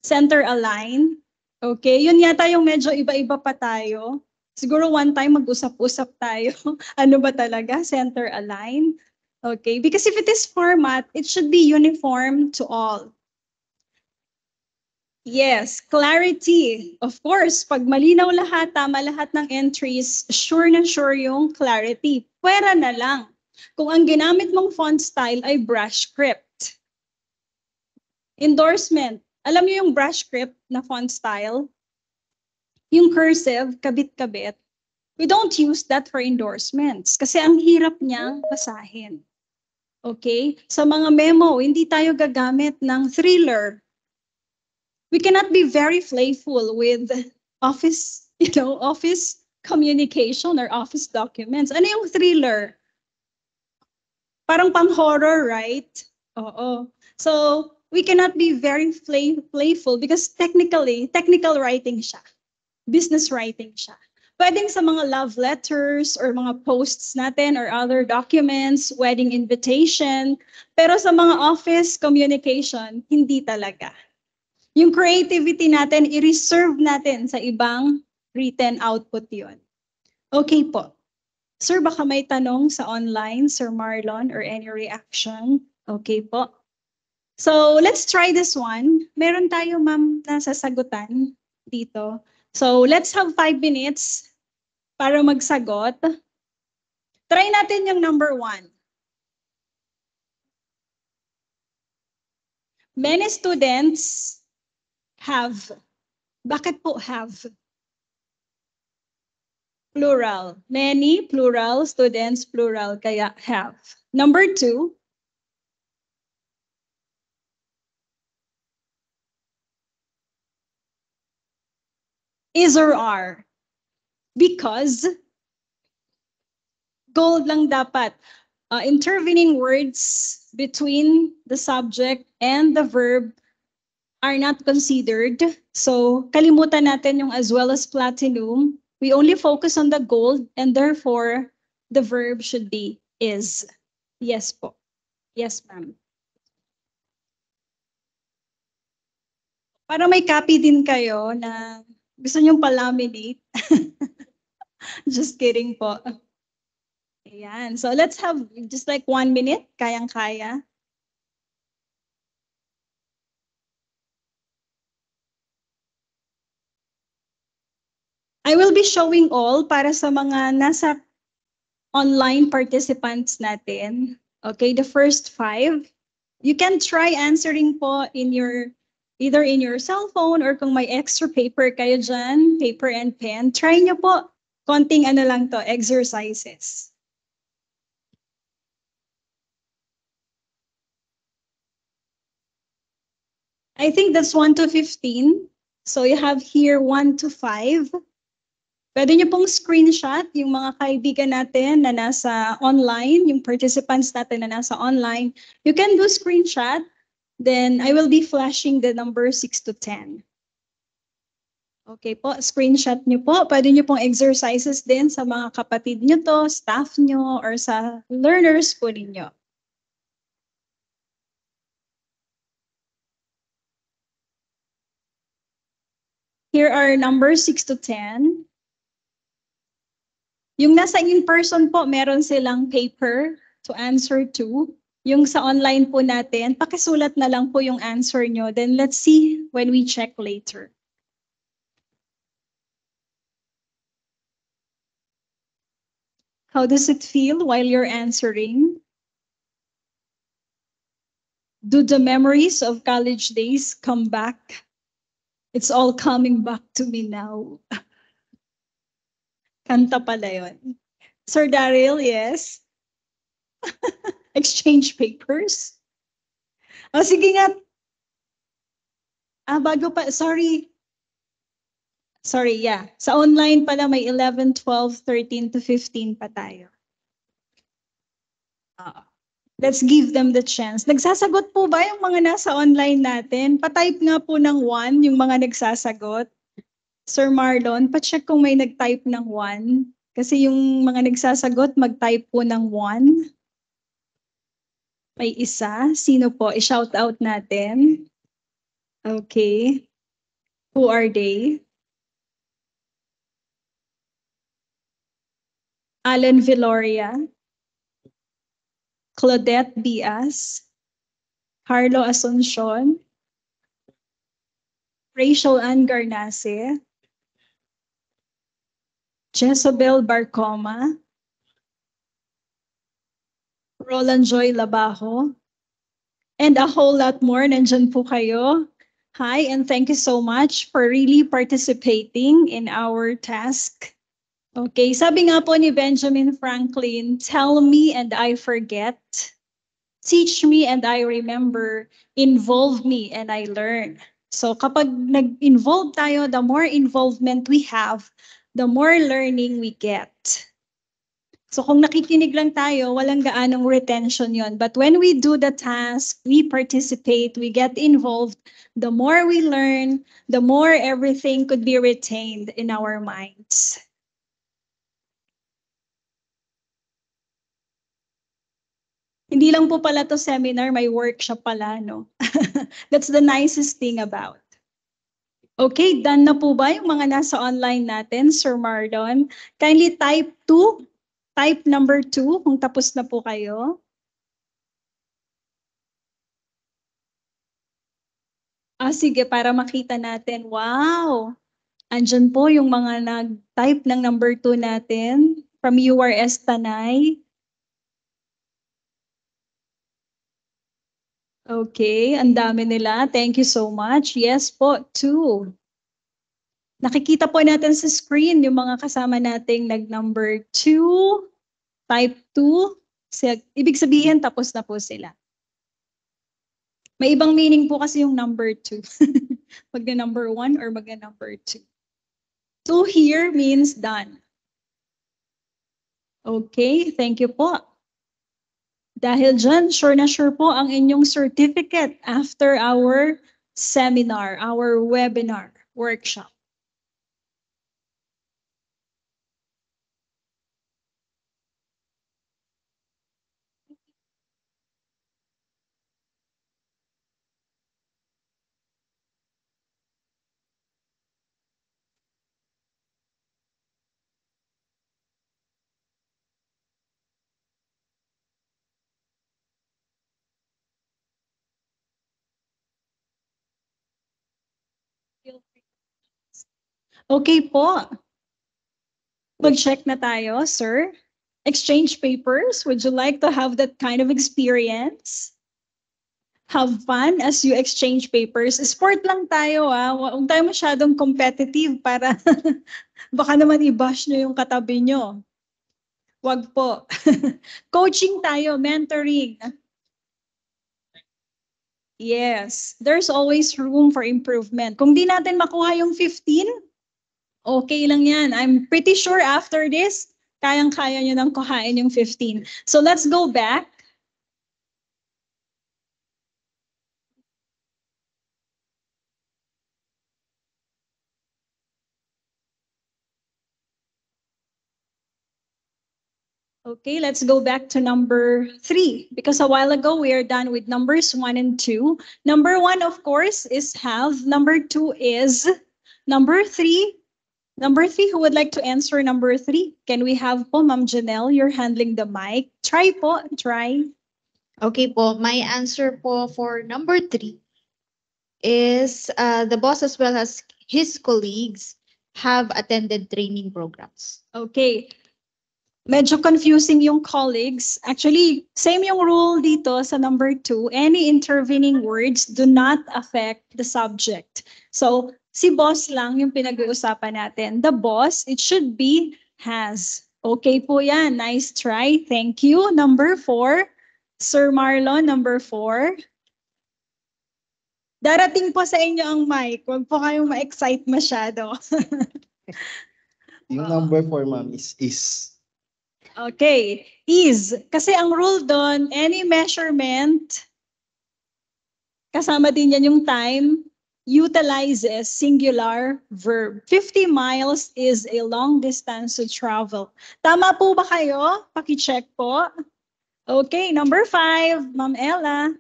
Center align. Okay, yun yata yung medyo iba-iba pa tayo. Siguro one time mag-usap-usap tayo. Ano ba talaga? Center align? Okay, because if it is format, it should be uniform to all. Yes, clarity. Of course, pag malinaw lahat, tama lahat ng entries, sure na sure yung clarity. Pwera na lang. Kung ang ginamit mong font style ay brush script. Endorsement. Alam niyo yung brush script na font style? Yung cursive, kabit-kabit, we don't use that for endorsements kasi ang hirap niyang basahin. Okay? Sa mga memo, hindi tayo gagamit ng thriller. We cannot be very playful with office, office communication or office documents. Ano yung thriller? Parang pang-horror, right? Oo. So, we cannot be very playful because technical writing siya. Business writing siya. Pwedeng sa mga love letters or mga posts natin or other documents, wedding invitation, pero sa mga office communication, hindi talaga. Yung creativity natin, i-reserve natin sa ibang written output yun. Okay po. Sir, baka may tanong sa online, Sir Marlon, or any reaction? Okay po. So, let's try this one. Meron tayo, ma'am, na sasagutan dito. So, let's have 5 minutes para magsagot. Try natin yung number 1. Many students have. Bakit po have? Plural. Many, plural. Students, plural. Kaya have. Number 2. Is or are. Because gold lang dapat. Intervening words between the subject and the verb are not considered. So, kalimutan natin yung as well as platinum. We only focus on the gold and therefore, the verb should be is. Yes po. Yes, ma'am. Para may copy din kayo na gusto niyong pa-laminate. Just kidding po. Ayan. So let's have just like 1 minute. Kayang-kaya. I will be showing all para sa mga nasa online participants natin. Okay, the first 5. You can try answering po in your either in your cell phone or kung may extra paper kayo dyan, paper and pen, try nyo po. Konting ano lang to, exercises. I think that's 1 to 15. So you have here 1 to 5. Pwede nyo pong screenshot yung mga kaibigan natin na nasa online, yung participants natin na nasa online. You can do screenshot. Then I will be flashing the number 6 to 10. Okay po, screenshot nyo po. Pwede nyo pong exercises din sa mga kapatid nyo to, staff nyo, or sa learners po ninyo. Here are numbers 6 to 10. Yung nasa in-person po, meron silang paper to answer to. Yung sa online po natin, pakisulat na lang po yung answer nyo. Then let's see when we check later. How does it feel while you're answering? Do the memories of college days come back? It's all coming back to me now. Kanta pala yun. Sir Daryl, yes? Exchange papers? O sige nga. Bago pa, sorry. Sorry, yeah. Sa online pala may 11, 12, 13 to 15 pa tayo. Let's give them the chance. Nagsasagot po ba yung mga nasa online natin? Pa-type nga po ng 1 yung mga nagsasagot. Sir Marlon, pa-check kung may nag-type ng 1. Kasi yung mga nagsasagot, mag-type po ng 1. May isa. Sino po? I-shout out natin. Okay. Who are they? Alan Viloria. Claudette Diaz. Carlo Asuncion. Rachel Ann Garnase. Jezebel Barcoma. Roland Joy Labajo. And a whole lot more. Nandyan po kayo. Hi, and thank you so much for really participating in our task. Okay, sabi nga po ni Benjamin Franklin, tell me and I forget. Teach me and I remember. Involve me and I learn. So kapag nag-involve tayo, the more involvement we have, the more learning we get. So kung nakikinig lang tayo, walang gaanong retention yon. But when we do the task, we participate, we get involved, the more we learn, the more everything could be retained in our minds. Hindi lang po pala to seminar, may workshop pala, no? That's the nicest thing about. Okay, done na po ba yung mga nasa online natin, Sir Marlon? Kindly type 2, type number 2 kung tapos na po kayo. Sige, para makita natin. Wow! Andyan po yung mga nag-type ng number 2 natin from URS Tanay. Okay, ang dami nila. Thank you so much. Yes po, 2. Nakikita po natin sa screen yung mga kasama nating nag-number 2, type 2. Ibig sabihin, tapos na po sila. May ibang meaning po kasi yung number 2. Magna-number 1 or magna-number 2. 2 here means done. Okay, thank you po. Dahil dyan, sure na sure po ang inyong certificate after our seminar, our webinar, workshop. Okay po. Mag-check na tayo, sir. Exchange papers. Would you like to have that kind of experience? Have fun as you exchange papers. Sport lang tayo, Huwag tayo masyadong competitive para baka naman i-bash nyo yung katabi nyo. Wag po. Coaching tayo, mentoring. Yes, there's always room for improvement. Kung di natin makuha yung 15, okay lang yan. I'm pretty sure after this, kayang-kaya nyo nang kuhain yung 15. So let's go back. Okay, let's go back to number 3 because a while ago we are done with numbers 1 and 2. Number 1, of course, is have. Number 2 is number 3. Number 3, who would like to answer number 3? Can we have po, Ma'am Janelle, you're handling the mic. Try po, try. Okay po, my answer po for number 3 is the boss as well as his colleagues have attended training programs. Okay. medyo confusing yung colleagues. Actually, same yung rule dito sa number 2. Any intervening words do not affect the subject. So, si boss lang yung pinag-uusapan natin. The boss, it should be has. Okay po yan. Nice try. Thank you. Number 4. Sir Marlon, number 4. Darating po sa inyo ang mic. Huwag po kayong ma-excite masyado. Yung number 4, ma'am, is. Okay, is. Kasi ang rule doon, any measurement, kasama din yan yung time, utilizes singular verb. 50 miles is a long distance to travel. Tama po ba kayo? Paki-check po. Okay, number 5, Ma'am Ella.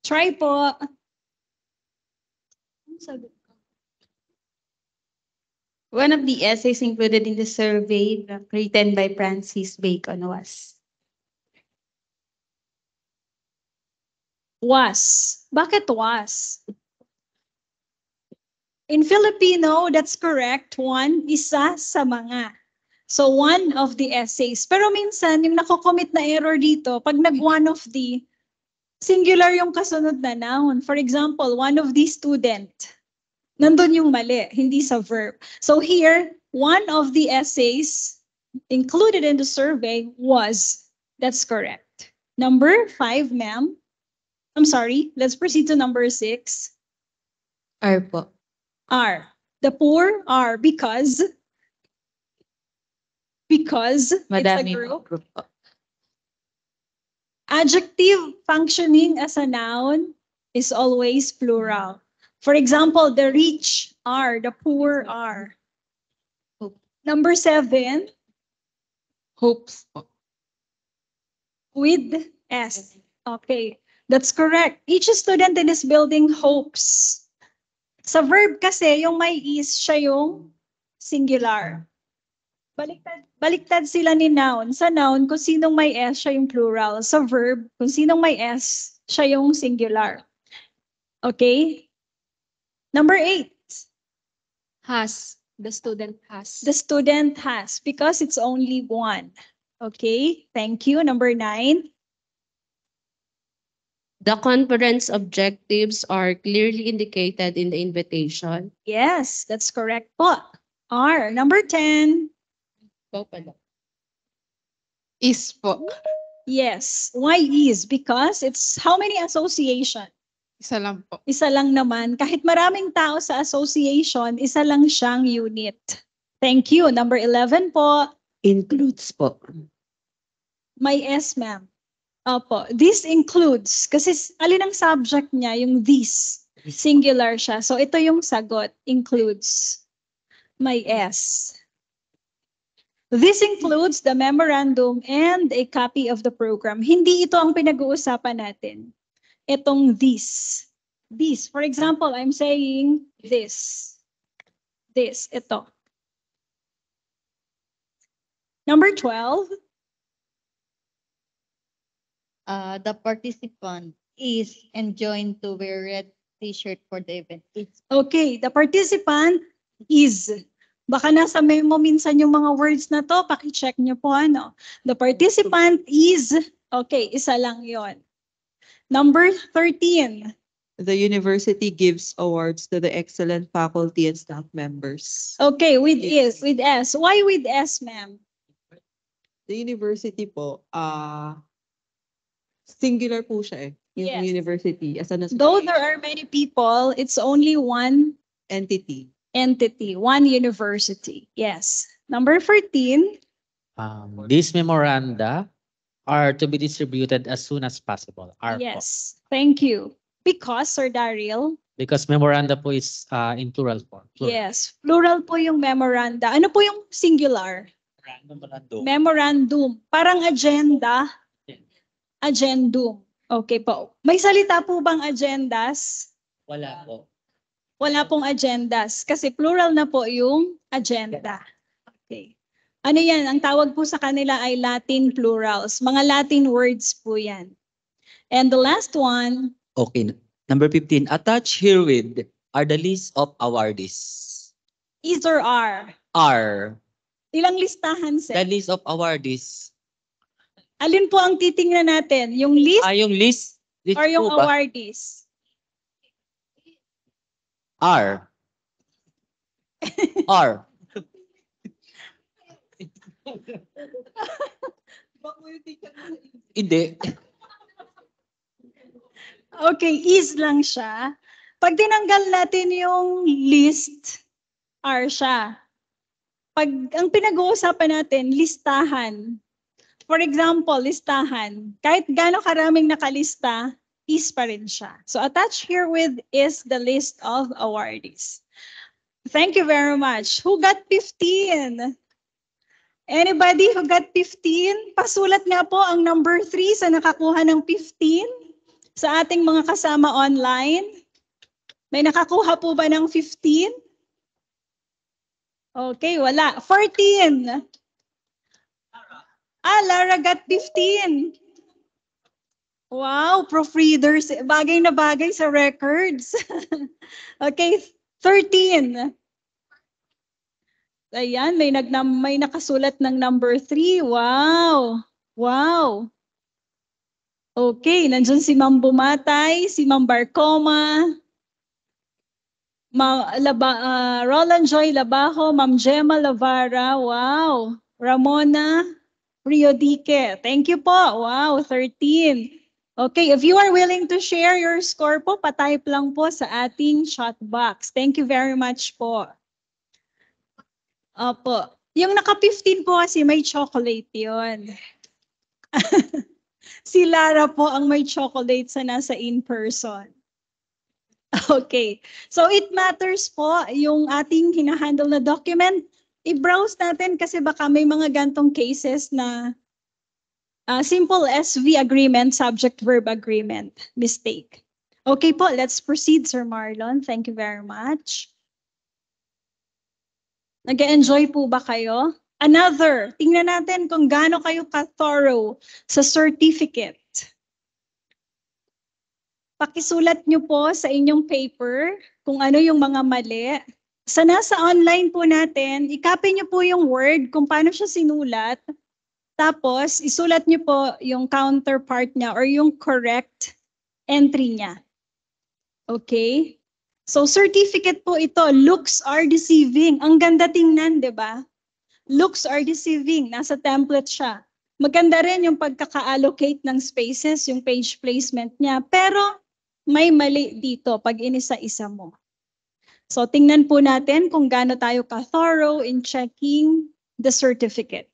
Try po. One of the essays included in the survey written by Francis Bacon was. Was. Bakit was? In Filipino, that's correct. One, isa sa mga. So one of the essays. Pero minsan, yung nako-commit na error dito, pag nag-one of the, singular yung kasunod na noun. For example, one of the student. Nandun yung mali, hindi sa verb. So here, one of the essays included in the survey was. That's correct. Number 5, ma'am. I'm sorry, let's proceed to number 6. Are po. Are. The poor are because it's a Madami group. po. Adjective functioning as a noun is always plural. For example, the rich are, the poor are. Number 7, Hopes po. with S. Okay, that's correct. Each student in this building hopes. Sa verb kasi, yung may is, siya yung singular. Baliktad sila ni noun. Sa noun, kung sinong may S, siya yung plural. Sa verb, kung sinong may S, siya yung singular. Okay? Number 8. Has. The student has. The student has, because it's only one. Okay? Thank you. Number 9. The conference objectives are clearly indicated in the invitation. Yes, that's correct po. R. Number 10. Po pala. Is po. Yes. Why is? Because it's how many association? Isa lang po. Isa lang naman. Kahit maraming tao sa association, isa lang siyang unit. Thank you. Number 11 po. Includes po. May S, ma'am. Opo. This includes. Kasi alin ang subject niya? Yung this. Singular siya. So ito yung sagot. Includes. May S. This includes the memorandum and a copy of the program. Hindi ito ang pinag-uusapan natin. Itong this. This. For example, I'm saying this. This. Ito. Number 12. The participant is enjoined to wear red t-shirt for the event. Okay. The participant is. Baka nasa memo minsan yung mga words na to. Paki-check nyo po ano. The participant is. Okay. Isa lang yon. Number 13. The university gives awards to the excellent faculty and staff members. Okay, with is, with S. Why with S, ma'am? The university po, singular po siya eh. Yung Yes. university. As an Though there are many people, it's only one entity. entity, one university. Yes. Number 14. These memoranda are to be distributed as soon as possible. Are po. Yes. Thank you. Because, Sir Daryl, Because memoranda po is in plural form. Plural. yes, plural po yung memoranda. Ano po yung singular? Memorandum. Memorandum. Parang agenda. Agendum. Okay po. May salita po bang agendas? Wala po. Wala pong agendas. Kasi plural na po yung agenda. Okay. Ano yan? Ang tawag po sa kanila ay Latin plurals. Mga Latin words po yan. And the last one, Okay. Number 15. Attached herewith are the list of awardees. is or are. Are. Ilang listahan, The sir? list of awardees. Alin po ang titingnan natin? Yung list Yung list. List or yung po ba? awardees? R. R. Hindi. Okay, is lang siya. Pag tinanggal natin yung list, R siya. Pag ang pinag-uusapan natin, listahan. For example, listahan. Kahit gaano karaming nakalista, is pa rin siya. So attached here with is the list of awardees. Thank you very much. Who got 15? Anybody who got 15? Pasulat nga po ang number 3 sa nakakuha ng 15 sa ating mga kasama online. May nakakuha po ba ng 15? Okay, wala. 14. Lara got 15. Wow, proofreaders. Bagay na bagay sa records. Okay, 13. Ayan, may nakasulat ng number 3. Wow. Wow. Okay, nandiyan si Ma'am Bumatay, si Ma'am Barcoma, Roland Joy Labajo, Ma'am Gemma Lavara, wow. Ramona Riodique, thank you po. Wow, 13. Okay, if you are willing to share your score po, patype lang po sa ating chat box. Thank you very much po. Opo. Yung naka-15 po kasi may chocolate yon. Si Lara po ang may chocolate sa nasa in-person. Okay. So it matters po yung ating hinahandle na document. I-browse natin kasi baka may mga gantong cases na simple SV agreement, subject-verb agreement, mistake. Okay po, let's proceed, Sir Marlon. Thank you very much. Nag-enjoy po ba kayo? Another, tingnan natin kung gaano kayo ka-thorough sa certificate. Pakisulat nyo po sa inyong paper kung ano yung mga mali. Sa nasa online po natin, i-copy nyo po yung word kung paano siya sinulat. Tapos, isulat nyo po yung counterpart niya or yung correct entry niya. Okay? So, certificate po ito. Looks are deceiving. Ang ganda tingnan, di ba? Looks are deceiving. Nasa template siya. Maganda rin yung pagkaka-allocate ng spaces, yung page placement niya. Pero, may mali dito pag inisa-isa mo. So, tingnan po natin kung gaano tayo ka-thorough in checking the certificate.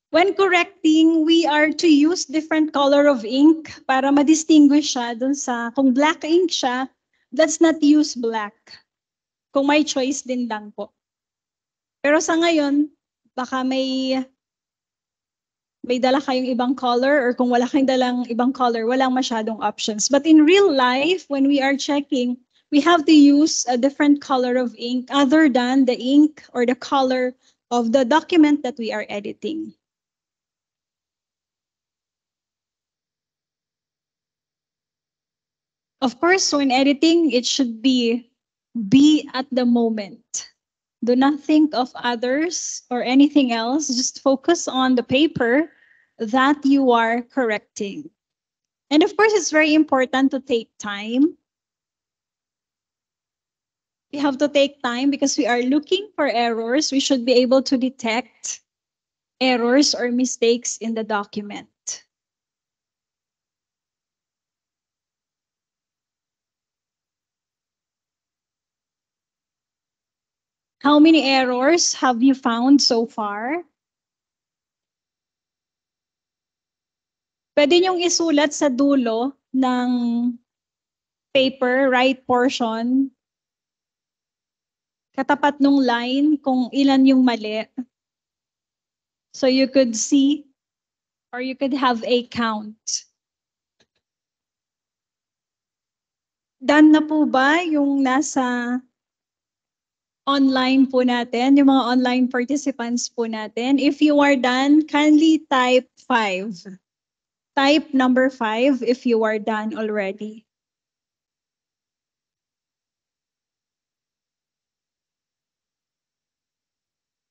When correcting, we are to use different color of ink para ma-distinguish siya dun sa, kung black ink siya, let's not use black. Kung may choice din lang po. Pero sa ngayon, baka may dala kayong ibang color or kung wala kayong dalang ibang color, walang masyadong options. But in real life, when we are checking, we have to use a different color of ink other than the ink or the color of the document that we are editing. Of course, when editing, it should be at the moment. Do not think of others or anything else. Just focus on the paper that you are correcting. And of course, it's very important to take time. We have to take time because we are looking for errors. We should be able to detect errors or mistakes in the document. How many errors have you found so far? Pwede niyong isulat sa dulo ng paper, right portion, katapat nung line kung ilan yung mali. So you could see or you could have a count. Done na po ba yung nasa online po natin, yung mga online participants po natin. If you are done, kindly type 5. Type number 5 if you are done already.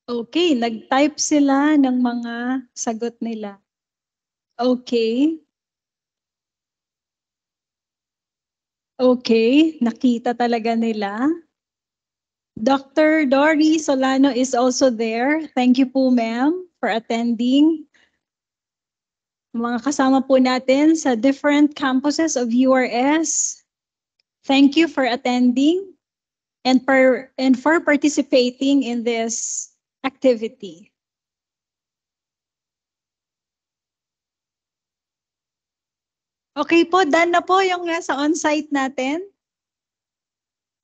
Okay, nag-type sila ng mga sagot nila. Okay. Okay, nakita talaga nila. Dr. Dory Solano is also there. Thank you po, ma'am, for attending. Mga kasama po natin sa different campuses of URS. Thank you for attending and for participating in this activity. Okay po, done na po yung nasa on-site natin.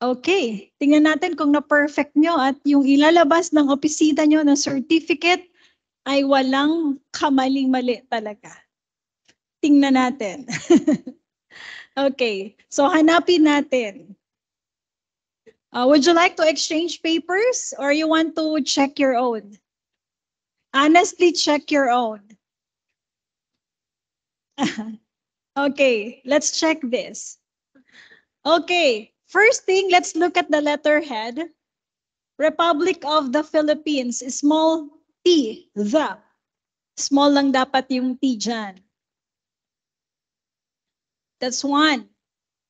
Okay, tingnan natin kung na-perfect nyo at yung ilalabas ng opisina nyo na certificate ay walang kamaling-mali talaga. Tingnan natin. Okay, so hanapin natin. Would you like to exchange papers or you want to check your own? Honestly, check your own. Okay, let's check this. Okay, first thing, let's look at the letterhead. Republic of the Philippines, small t, the. Small lang dapat yung t dyan. That's one.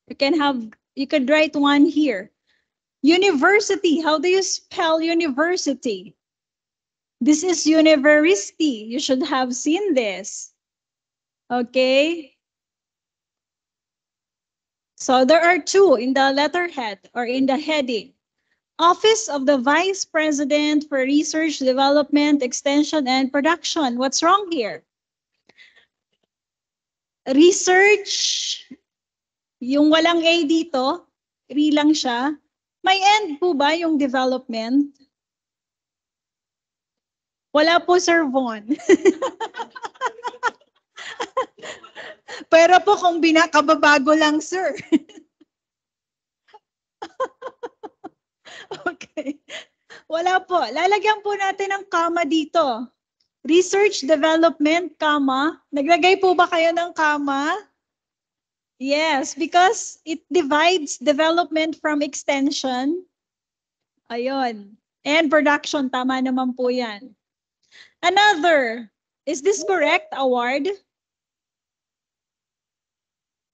You could write one here. University, how do you spell university? This is university. You should have seen this. Okay. So there are two in the letterhead or in the heading. Office of the Vice President for Research, Development, Extension, and Production. What's wrong here? Research, yung walang A dito, re lang siya. May end po ba yung development? Wala po, Sir Von. Pero po kung binakababago lang, sir. Okay. Wala po. Lalagyan po natin ng comma dito. Research, development, comma. Naglagay po ba kayo ng comma? Yes, because it divides development from extension. Ayun. And production, tama naman po yan. Another, is this correct, award?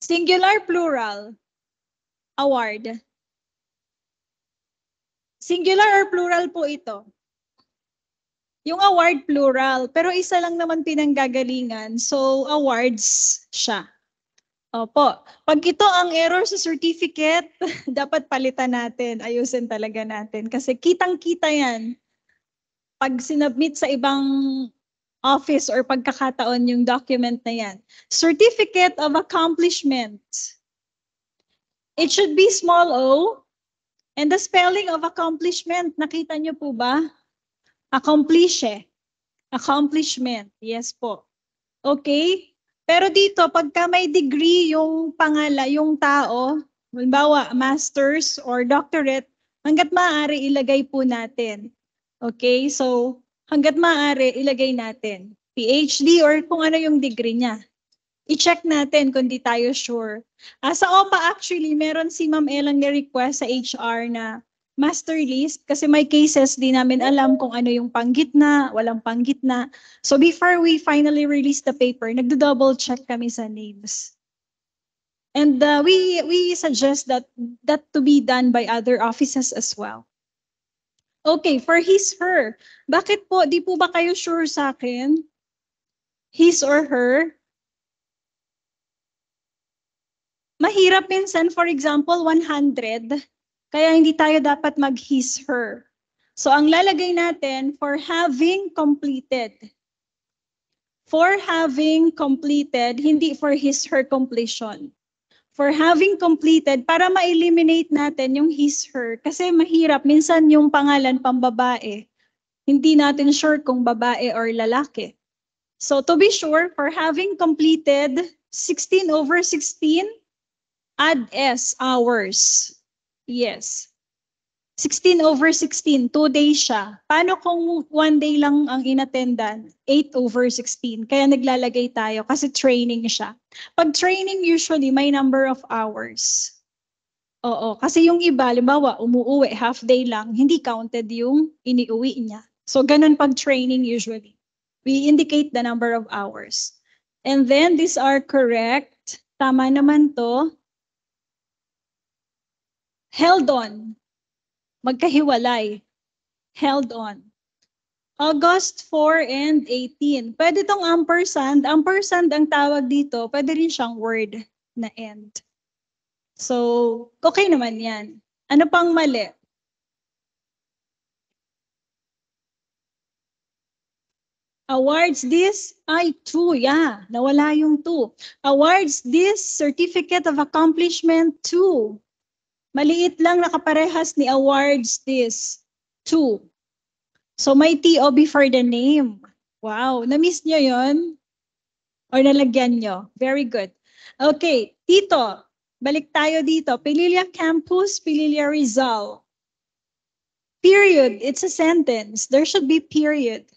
Singular, plural? Award. Singular or plural po ito? Yung award, plural. Pero isa lang naman pinanggagalingan. So, awards siya. Opo. Pag ito ang error sa certificate, dapat palitan natin. Ayusin talaga natin. Kasi kitang-kita yan. Pag sinubmit sa ibang office or pagkakataon yung document na yan. Certificate of accomplishment. It should be small o. And the spelling of accomplishment, nakita nyo po ba? Accomplish. Accomplishment. Yes po. Okay? Pero dito, pagka may degree yung yung tao, halimbawa, master's or doctorate, hanggat maaari ilagay po natin. Okay? So, hanggat maaari ilagay natin. PhD or kung ano yung degree niya. I-check natin kung di tayo sure. Sa OPA actually, meron si Ma'am Elang ni-request sa HR na master list kasi may cases di namin alam kung ano yung panggitna, walang panggitna. So before we finally release the paper, nagdo-double check kami sa names. And we suggest that to be done by other offices as well. Okay, for his, her. Bakit po, di po ba kayo sure sa akin? His or her? Mahirap minsan, for example, 100. Kaya hindi tayo dapat mag-his, her. So ang lalagay natin, for having completed. For having completed, hindi for his, her completion. For having completed, para ma-eliminate natin yung his, her. Kasi mahirap, minsan yung pangalan pambabae. Hindi natin sure kung babae or lalaki. So to be sure, for having completed 16 over 16, add S, hours. Yes. 16/16, 2 days siya. Paano kung 1 day lang ang inattendan? 8/16. Kaya naglalagay tayo kasi training siya. Pag training, usually may number of hours. Oo, kasi yung iba, halimbawa, umuuwi, half day lang, hindi counted yung iniuwi niya. So, ganun pag training usually. We indicate the number of hours. And then, these are correct. Tama naman to. Held on. Magkahiwalay. Held on. August 4 and 18. Pwede tong ampersand. Ampersand ang tawag dito. Pwede rin siyang word na end. So, okay naman yan. Ano pang mali? Awards this, ay 2, yeah. Nawala yung 2. Awards this certificate of accomplishment 2. Maliit lang nakaparehas ni awards this. 2. So may TOB for the name. Wow, na-miss nyo yun? Or nalagyan nyo? Very good. Okay, dito. Balik tayo dito. Pililla Campus, Pililla Rizal. Period. It's a sentence. There should be period.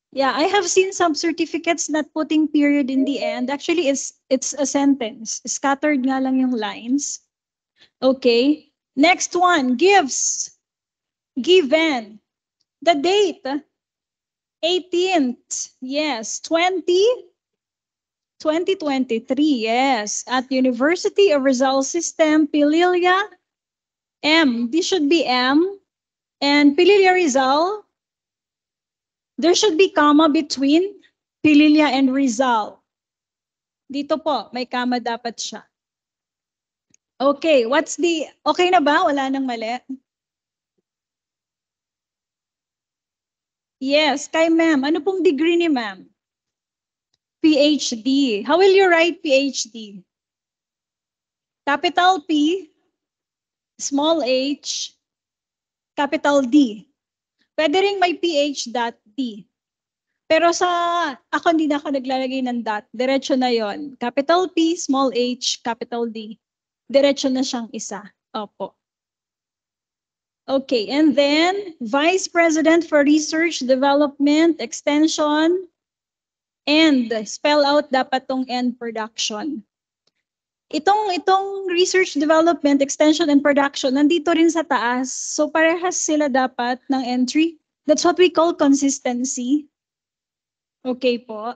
Yeah, I have seen some certificates not putting period in the end. Actually, it's a sentence. Scattered nga lang yung lines. Okay. Next one, gives. Given. The date. 18th. Yes. 2023. Yes. At University of Rizal System, Pililla M. This should be M. And Pililla Rizal, there should be comma between Pililla and Rizal. Dito po, may comma dapat siya. Okay, okay na ba? Wala nang mali? Yes, kay ma'am. Ano pong degree ni ma'am? PhD. How will you write PhD? Capital P, small h, capital D. Pwede ring may PH.D. Pero ako hindi na ako naglalagay ng dot. Diretso na yon. Capital P, small h, capital D. Diretso na siyang isa. Opo. Okay, and then Vice President for Research, Development, Extension, and spell out dapat tong and production. Itong Research, Development, Extension, and Production, nandito rin sa taas. So parehas sila dapat ng entry. That's what we call consistency. Okay po.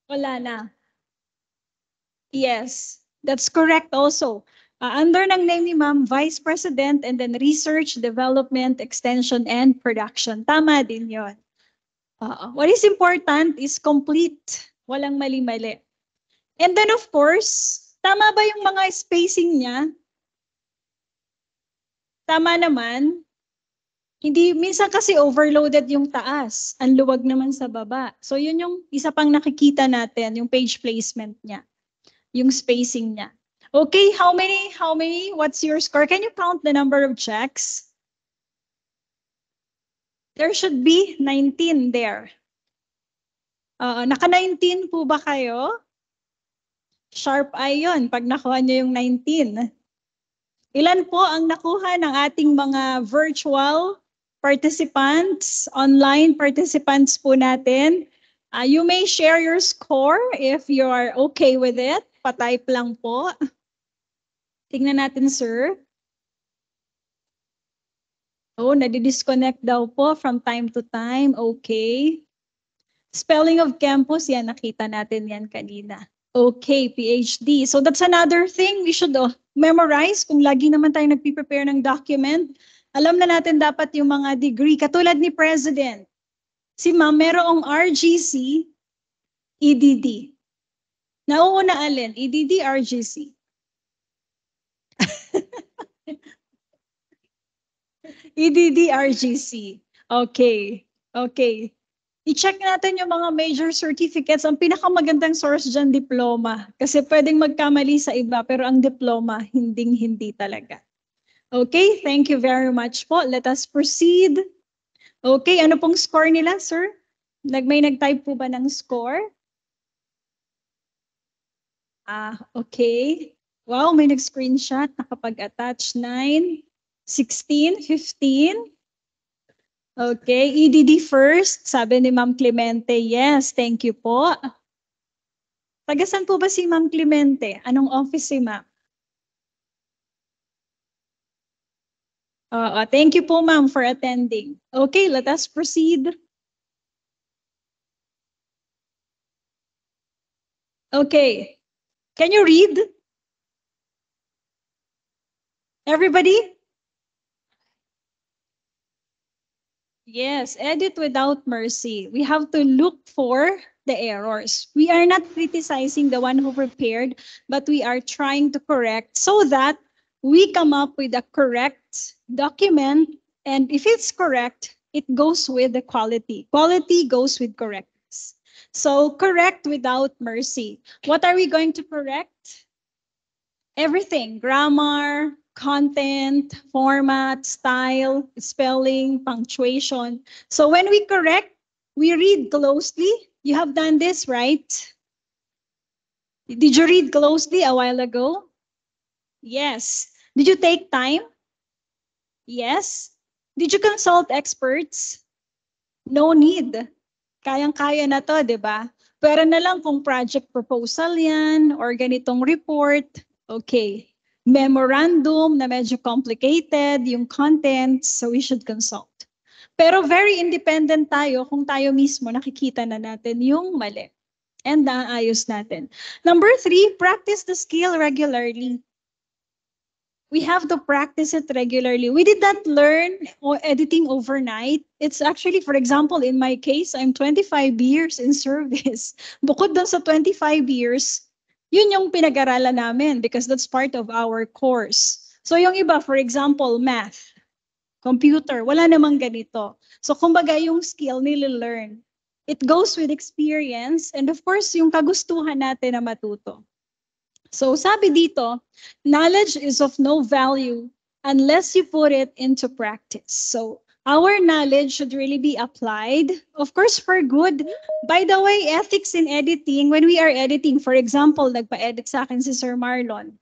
Wala na. Yes, that's correct also. Under ng name ni Ma'am, Vice President and then Research, Development, Extension, and Production. Tama din yon. What is important is complete. Walang mali-mali. And then of course, tama ba yung mga spacing niya? Tama naman. Hindi, minsan kasi overloaded yung taas. Ang luwag naman sa baba. So yun yung isa pang nakikita natin, yung page placement niya. Yung spacing niya. Okay, how many? What's your score? Can you count the number of checks? There should be 19 there. Naka-19 po ba kayo? Sharp eye yun pag nakuha niyo yung 19. Ilan po ang nakuha ng ating mga virtual participants, online participants po natin? You may share your score if you are okay with it. Pa-type lang po. Tingnan natin, sir. Oh, nadi-disconnect daw po from time to time. Okay. Spelling of campus, yan, nakita natin yan kanina. Okay, PhD. So that's another thing we should memorize. Kung lagi naman tayo nagpiprepare ng document, alam na natin dapat yung mga degree. Katulad ni President. Si Ma'am, merong RGC, EDD. Nauuna alin? EDD, RGC. EDD, RGC. Okay. Okay. I-check natin yung mga major certificates. Ang pinakamagandang source dyan, diploma. Kasi pwedeng magkamali sa iba, pero ang diploma, hindi talaga. Okay, thank you very much po. Let us proceed. Okay, ano pong score nila, sir? May nag-type po ba ng score? Okay. Wow, may nag-screenshot. Nakapag-attach 9, 16, 15. Okay, EDD first. Sabi ni Ma'am Clemente, yes, thank you po. Tagasan po ba si Ma'am Clemente? Anong office si Ma'am? Thank you po, Ma'am, for attending. Okay, let us proceed. Okay, can you read? Everybody? Yes, edit without mercy. We have to look for the errors. We are not criticizing the one who prepared, but we are trying to correct so that we come up with a correct document. And if it's correct, it goes with the quality. Quality goes with correctness. So correct without mercy. What are we going to correct? Everything, grammar, content, format, style, spelling, punctuation. So when we correct, we read closely. You have done this, right? Did you read closely a while ago? Yes. Did you take time? Yes. Did you consult experts? No need. Kayang-kaya na to, di ba? Pero na lang kung project proposal yan or ganitong report, okay. Memorandum na medyo complicated, yung content, so we should consult. Pero very independent tayo kung tayo mismo nakikita na natin yung mali. And naayos natin. Number 3, practice the skill regularly. We have to practice it regularly. We did not learn editing overnight. It's actually, for example, in my case, I'm 25 years in service. Bukod doon sa 25 years, yun yung pinag-aralan namin because that's part of our course. So yung iba, for example, math, computer, wala namang ganito. So kumbaga yung skill nila-learn. It goes with experience and of course yung kagustuhan natin na matuto. So sabi dito, knowledge is of no value unless you put it into practice. So our knowledge should really be applied, of course, for good. By the way, ethics in editing, when we are editing, for example, nagpa-edit sa akin si Sir Marlon.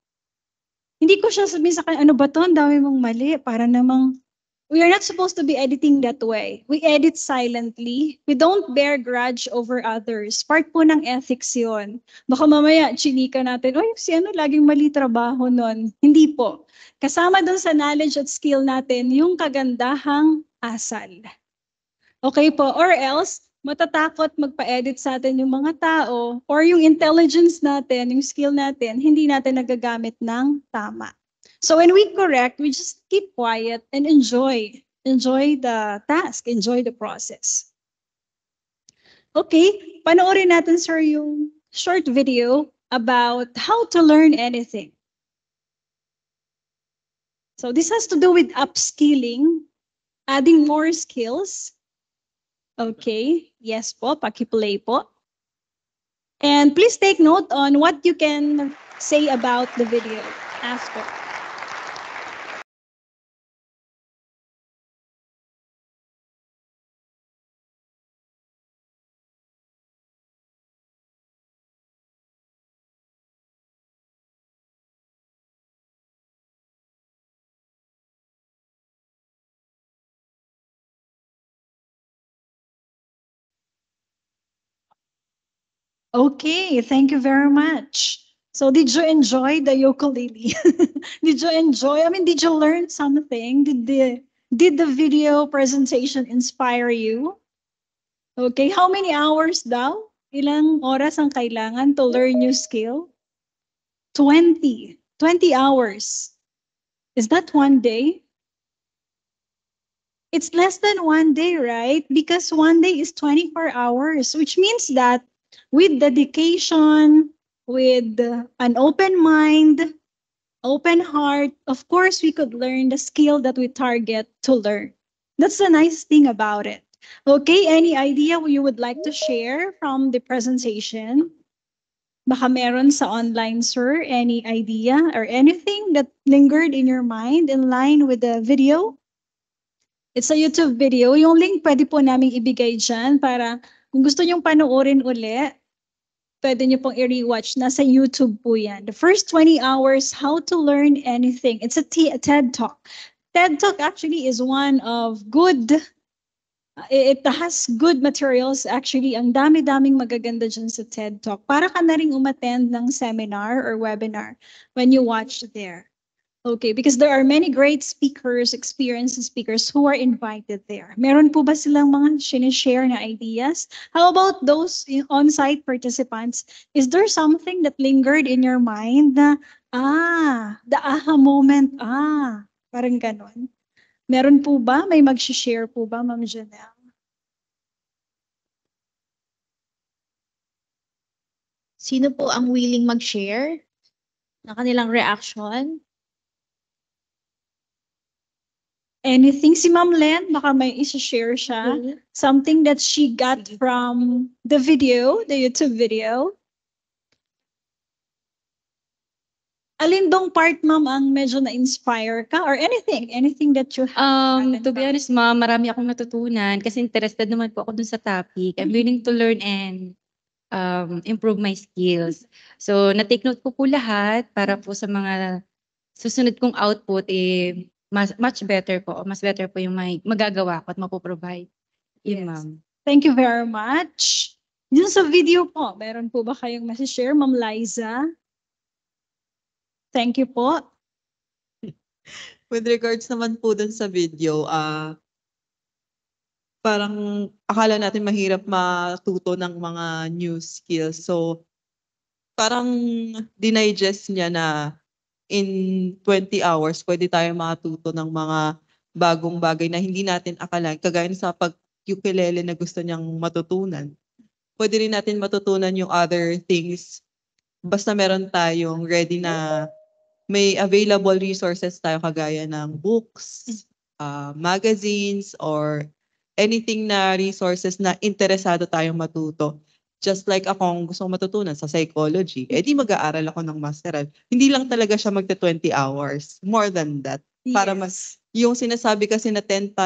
Hindi ko siya sabihin sa kanya, ano ba to? Ang dami mong mali. Para namang, we are not supposed to be editing that way. We edit silently. We don't bear grudge over others. Part po ng ethics yun. Baka mamaya, chinika natin, oy, si ano, laging mali trabaho nun. Hindi po. Kasama dun sa knowledge at skill natin, yung kagandahang asal. Okay po? Or else, matatakot magpa-edit sa atin yung mga tao or yung intelligence natin, yung skill natin, hindi natin nagagamit ng tama. So when we correct, we just keep quiet and enjoy the task, enjoy the process. Okay, panoorin natin, sir, yung short video about how to learn anything. So this has to do with upskilling, adding more skills. Okay, yes po, paki-play po. And please take note on what you can say about the video after. Okay, thank you very much. So did you enjoy the ukulele? Did you enjoy? I mean, did you learn something? Did the video presentation inspire you? Okay, how many hours daw? Ilang oras ang kailangan to learn new skill? 20 hours. Is that one day? It's less than one day, right? Because one day is 24 hours, which means that with dedication, with an open mind, open heart, of course, we could learn the skill that we target to learn. That's the nice thing about it. Okay, any idea you would like to share from the presentation? Baka meron sa online, sir, any idea or anything that lingered in your mind in line with the video? It's a YouTube video. Yung link pwede po namin ibigay dyan para kung gusto nyong panoorin uli. pwede niyo pong i-rewatch. Nasa YouTube po yan. The first 20 hours, How to Learn Anything. It's a TED Talk. TED Talk actually is one of good, it has good materials. Actually, ang dami-daming magaganda dyan sa TED Talk. Para ka na rin umattend ng seminar or webinar when you watch there. Okay, because there are many great speakers, experienced speakers who are invited there. Meron po ba silang mga sinishare na ideas? How about those on-site participants? Is there something that lingered in your mind na, the aha moment, parang ganon? Meron po ba? May mag-share po ba, Ma'am Janelle? Sino po ang willing mag-share na kanilang reaction? Anything? Si Ma'am Len, baka may isa-share siya. Something that she got from the video, the YouTube video. Alin dong part, Ma'am, ang medyo na-inspire ka? Or anything that you have? To be honest, ma'am, marami akong natutunan kasi interested naman po ako dun sa topic. I'm willing to learn and improve my skills. So, na-take note ko po lahat para po sa mga susunod kong output, much better po. Mas better po yung magagawa ko at mapoprovide. Yun, Yes. ma'am. Thank you very much. Dun sa video po, meron po ba kayong masishare, Ma'am Liza? Thank you po. With regards naman po dun sa video, parang akala natin mahirap matuto ng mga new skills. So, parang dinigest niya na in 20 hours, pwede tayo matuto ng mga bagong bagay na hindi natin akalain. Kagaya sa pag-ukulele na gusto niyang matutunan. Pwede rin natin matutunan yung other things. Basta meron tayong ready na may available resources tayo kagaya ng books, magazines, or anything na resources na interesado tayong matuto. Just like akong gusto kong matutunan sa psychology, di mag-aaral ako ng masteral. Hindi lang talaga siya magta 20 hours. More than that. Para mas, yung sinasabi kasi na 10,000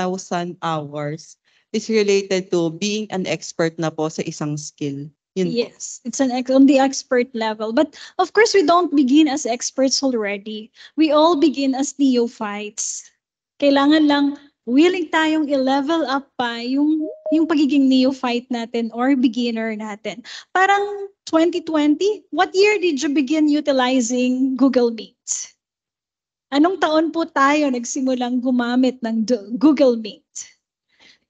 hours is related to being an expert na po sa isang skill. Yun po. Yes, it's on the expert level. But of course, we don't begin as experts already. We all begin as neophytes. Kailangan lang willing tayong i-level up pa yung pagiging neophyte natin or beginner natin. Parang 2020, what year did you begin utilizing Google Meet? Anong taon po tayo nagsimulang gumamit ng Google Meet?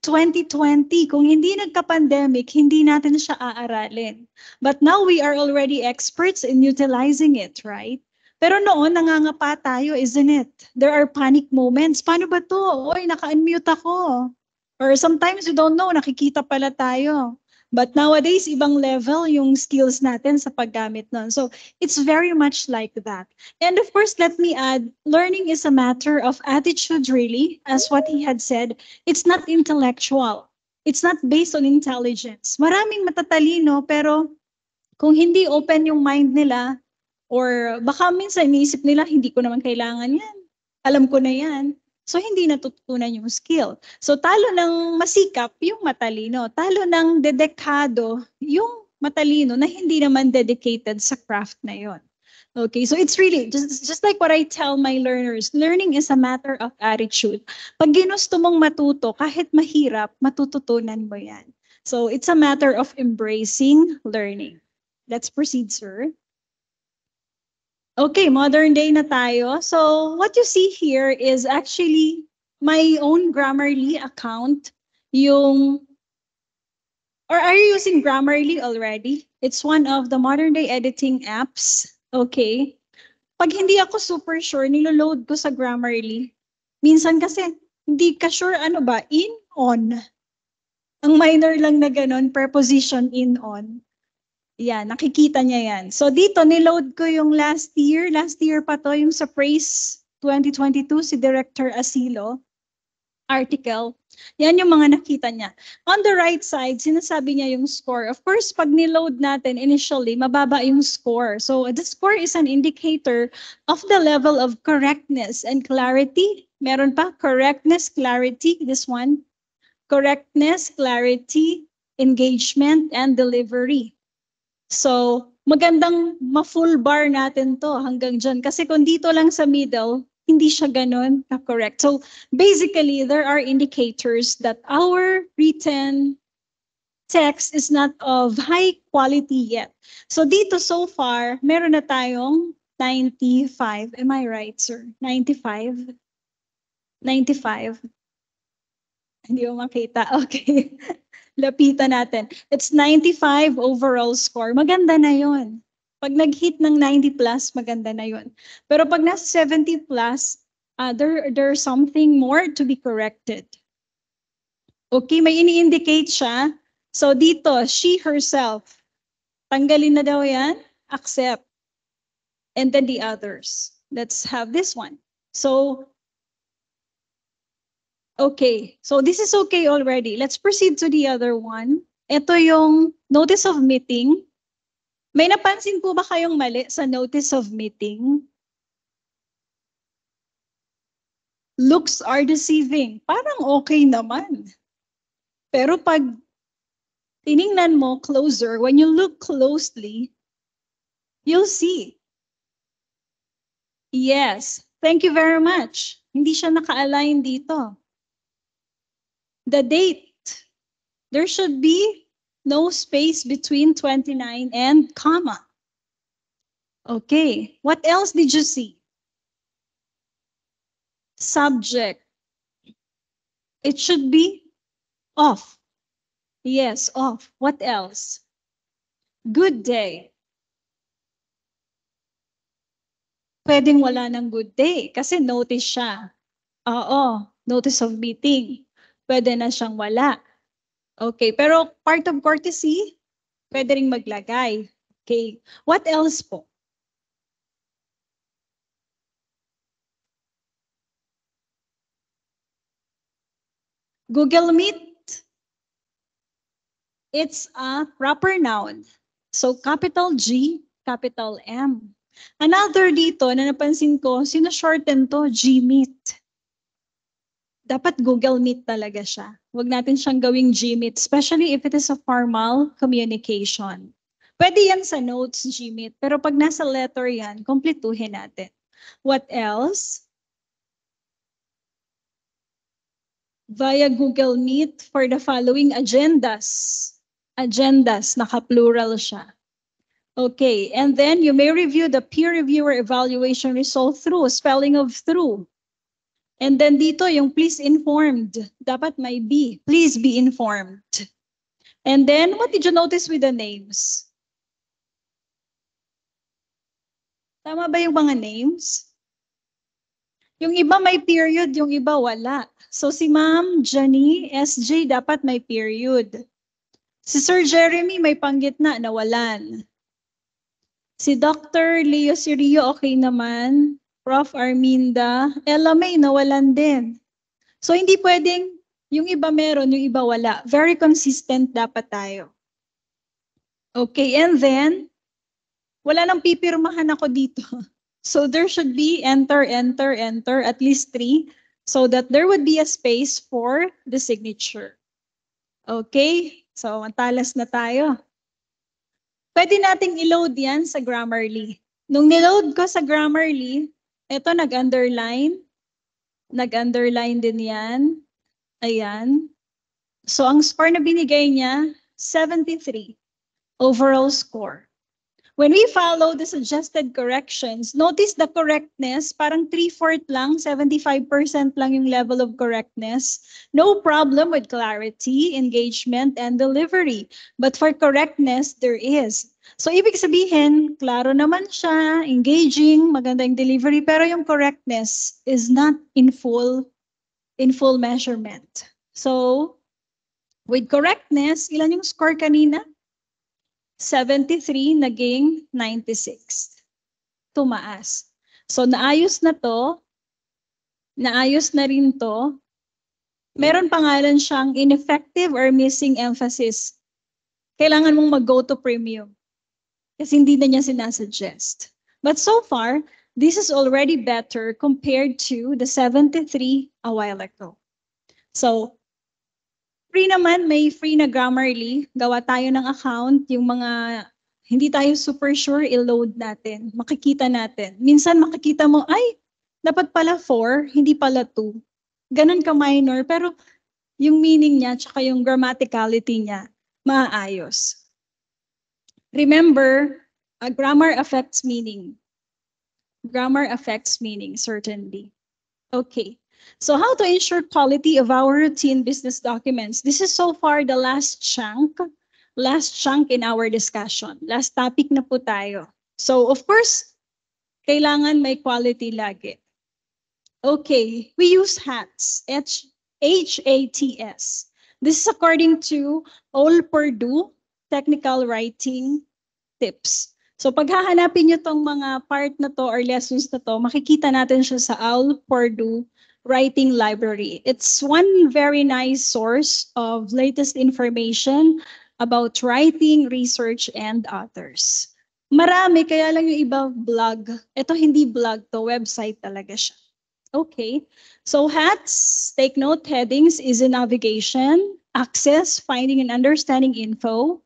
2020, kung hindi nagka-pandemic, hindi natin siya aaralin. But now we are already experts in utilizing it, right? Pero noon, nangangapa tayo, isn't it? There are panic moments. Paano ba to? Oy, naka-unmute ako. Or sometimes we don't know, nakikita pala tayo. But nowadays, ibang level yung skills natin sa paggamit nun. So it's very much like that. And of course, let me add, learning is a matter of attitude really, as what he had said. It's not intellectual. It's not based on intelligence. Maraming matatalino, pero kung hindi open yung mind nila, or baka minsan iniisip nila, hindi ko naman kailangan yan. Alam ko na yan. So, hindi natutunan yung skill. So, talo ng masikap yung matalino. Talo ng dedikado yung matalino na hindi naman dedicated sa craft na yon. Okay, so it's really, just like what I tell my learners, learning is a matter of attitude. Pag ginusto mong matuto, kahit mahirap, matututunan mo yan. So, it's a matter of embracing learning. Let's proceed, sir. Okay, modern day na tayo. So what you see here is actually my own Grammarly account. Or are you using Grammarly already? It's one of the modern day editing apps. Okay. Pag hindi ako super sure, niloload ko sa Grammarly. Minsan kasi, hindi ka sure ano ba, in, on. Ang minor lang na ganun, preposition in, on. Yan, nakikita niya yan. So dito, niload ko yung last year pa to, yung sa Praise 2022, si Director Asilo article. Yan yung mga nakita niya. On the right side, sinasabi niya yung score. Of course, pag niload natin initially, mababa yung score. So the score is an indicator of the level of correctness and clarity. Meron pa? Correctness, clarity, this one. Correctness, clarity, engagement, and delivery. So, magandang ma-full bar natin to hanggang dyan. Kasi kung dito lang sa middle, hindi siya ganun ka-correct. So, basically, there are indicators that our written text is not of high quality yet. So, dito so far, meron na tayong 95. Am I right, sir? 95? 95? Hindi mo makita. Okay. Lapitan natin. It's 95 overall score. Maganda na yon. Pag nag-hit ng 90 plus, maganda na yon. Pero pag nasa 70 plus, there's something more to be corrected. Okay, may ini-indicate siya. So dito, she herself. Tanggalin na daw yan. Accept. And then the others. Let's have this one. So, okay. So this is okay already. Let's proceed to the other one. Ito yung notice of meeting. May napansin po ba kayong mali sa notice of meeting? Looks are deceiving. Parang okay naman. Pero pag tiningnan mo closer, when you look closely, you'll see. Yes, thank you very much. Hindi siya naka-align dito. The date, there should be no space between 29 and comma. Okay, what else did you see? Subject. It should be off. Yes, off. What else? Good day. Pwedeng wala ng good day kasi notice siya. Oo, notice of meeting. Pwede na siyang wala. Okay, pero part of courtesy, pwede ring maglagay. Okay, what else po? Google Meet. It's a proper noun. So capital G, capital M. Another dito na napansin ko, sino-shorten to, Gmeet. Dapat Google Meet talaga siya. Huwag natin siyang gawing Gmeet, especially if it is a formal communication. Pwede yan sa notes, Gmeet, pero pag nasa letter yan, kumpletuhin natin. What else? Via Google Meet for the following agendas. Agendas, naka-plural siya. Okay, and then you may review the peer reviewer evaluation result through, spelling of through. And then dito yung please informed, dapat may be, please be informed. And then what did you notice with the names? Tama ba yung mga names? Yung iba may period, yung iba wala. So si Ma'am Jenny, SJ, dapat may period. Si Sir Jeremy may panggitna, nawalan. Si Dr. Leo Sirio, okay naman. Prof. Arminda, Ella May, nawalan din. So hindi pwedeng yung iba meron, yung iba wala. Very consistent dapat tayo. Okay, and then, wala nang pipirmahan ako dito. So there should be enter, enter, enter, at least 3, so that there would be a space for the signature. Okay, so matalas na tayo. Pwede nating i-load yan sa Grammarly. Nung niload ko sa Grammarly, ito nag-underline. Nag-underline din yan. Ayan. So ang score na binigay niya, 73. Overall score. When we follow the suggested corrections, notice the correctness, parang 3/4 lang, 75% lang yung level of correctness. No problem with clarity, engagement, and delivery. But for correctness, there is. So ibig sabihin, klaro naman siya, engaging, maganda yung delivery, pero yung correctness is not in full measurement. So with correctness, ilan yung score kanina? 73 naging 96. Tumaas. So naayos na to. Naayos na rin to. Meron pangalan siyang ineffective or missing emphasis. Kailangan mong mag-go to premium. Kasi hindi na niya sinasuggest. But so far, this is already better compared to the 73 a while ago. So, free naman, may free na Grammarly. Gawa tayo ng account. Yung mga Hindi tayo super sure, i-load natin. Makikita natin. Minsan makikita mo, ay, dapat pala 4, hindi pala 2. Ganun ka minor, pero yung meaning niya, tsaka yung grammaticality niya, maayos. Remember, grammar affects meaning. Grammar affects meaning, certainly. Okay. So how to ensure quality of our routine business documents? This is so far the last chunk in our discussion. Last topic na po tayo. So of course, kailangan may quality lagi. Okay, we use HATS, H-A-T-S. This is according to All Purdue Technical Writing Tips. So pag hahanapin nyo tong mga part na to or lessons na to, makikita natin siya sa All Purdue Writing Library. It's one very nice source of latest information about writing, research, and authors. Marami, kaya lang yung iba blog. Ito hindi blog to, website talaga siya. Okay, so HATS, take note, headings, easy navigation, access, finding and understanding info,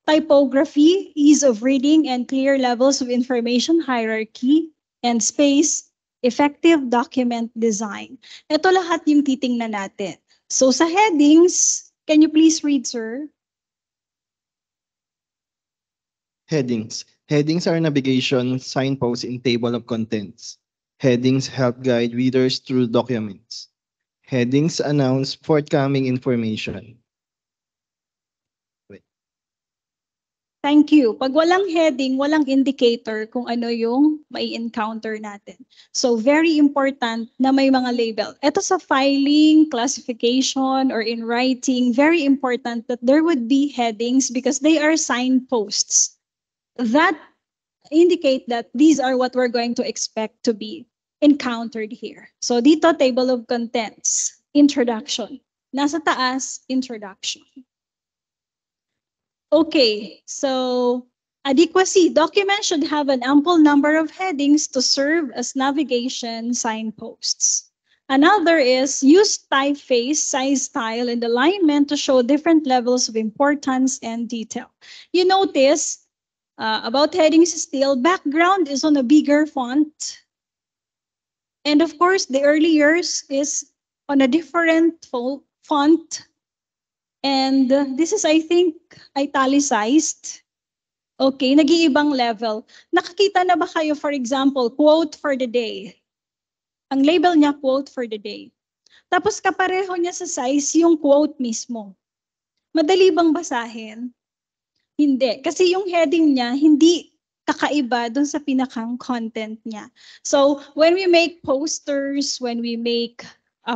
typography, ease of reading and clear levels of information hierarchy, and space, effective document design. Ito lahat yung titingnan natin. So sa headings, can you please read, sir? Headings. Headings are navigation signposts in table of contents. Headings help guide readers through documents. Headings announce forthcoming information. Thank you. Pag walang heading, walang indicator kung ano yung may encounter natin. So very important na may mga label. Ito sa filing, classification, or in writing, very important that there would be headings because they are signposts that indicate that these are what we're going to expect to be encountered here. So dito, table of contents, introduction. Nasa taas, introduction. Okay, so adequacy. Documents should have an ample number of headings to serve as navigation signposts. Another is use typeface, size, style, and alignment to show different levels of importance and detail. You notice about headings still, background is on a bigger font. And of course, the early years is on a different font. And this is, I think, italicized. Okay, nag-iibang level. Nakakita na ba kayo, for example, quote for the day? Ang label niya, quote for the day. Tapos kapareho niya sa size yung quote mismo. Madali bang basahin? Hindi. Kasi yung heading niya, hindi kakaiba dun sa pinakang content niya. So, when we make posters, when we make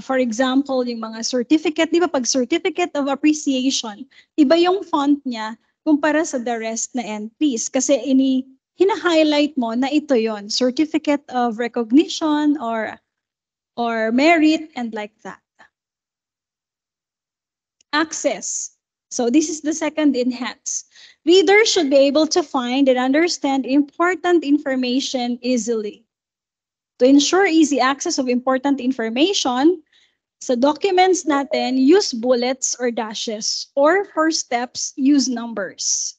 for example, yung mga certificate, di ba pag certificate of appreciation, iba yung font niya kumpara sa the rest na entries. Kasi hina-highlight mo na ito yon, certificate of recognition or merit and like that. Access. So this is the second in HATS. Readers should be able to find and understand important information easily. To ensure easy access of important information, sa documents natin, use bullets or dashes, or for steps, use numbers.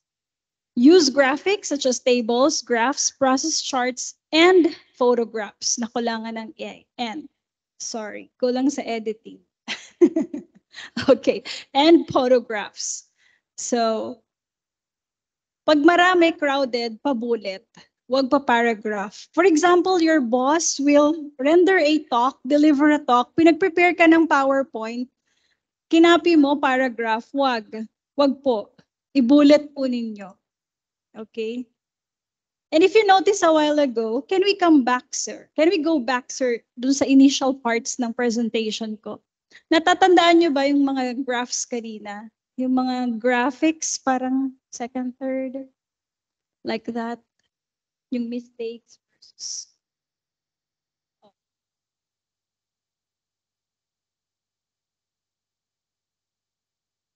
Use graphics such as tables, graphs, process charts, and photographs. Nakulangan ng N. Sorry, kulang sa editing. Okay, and photographs. So, pag marami crowded, pa-bullet. Wag pa paragraph. For example, your boss will render a talk, deliver a talk, pinag-prepare ka ng PowerPoint, kinapi mo paragraph, wag. Wag po. I-bullet po ninyo. Okay? And if you notice a while ago, can we come back, sir? Can we go back, sir, dun sa initial parts ng presentation ko? Natatandaan nyo ba yung mga graphs kanina? Yung mga graphics, parang second, third, like that? Yung mistakes versus...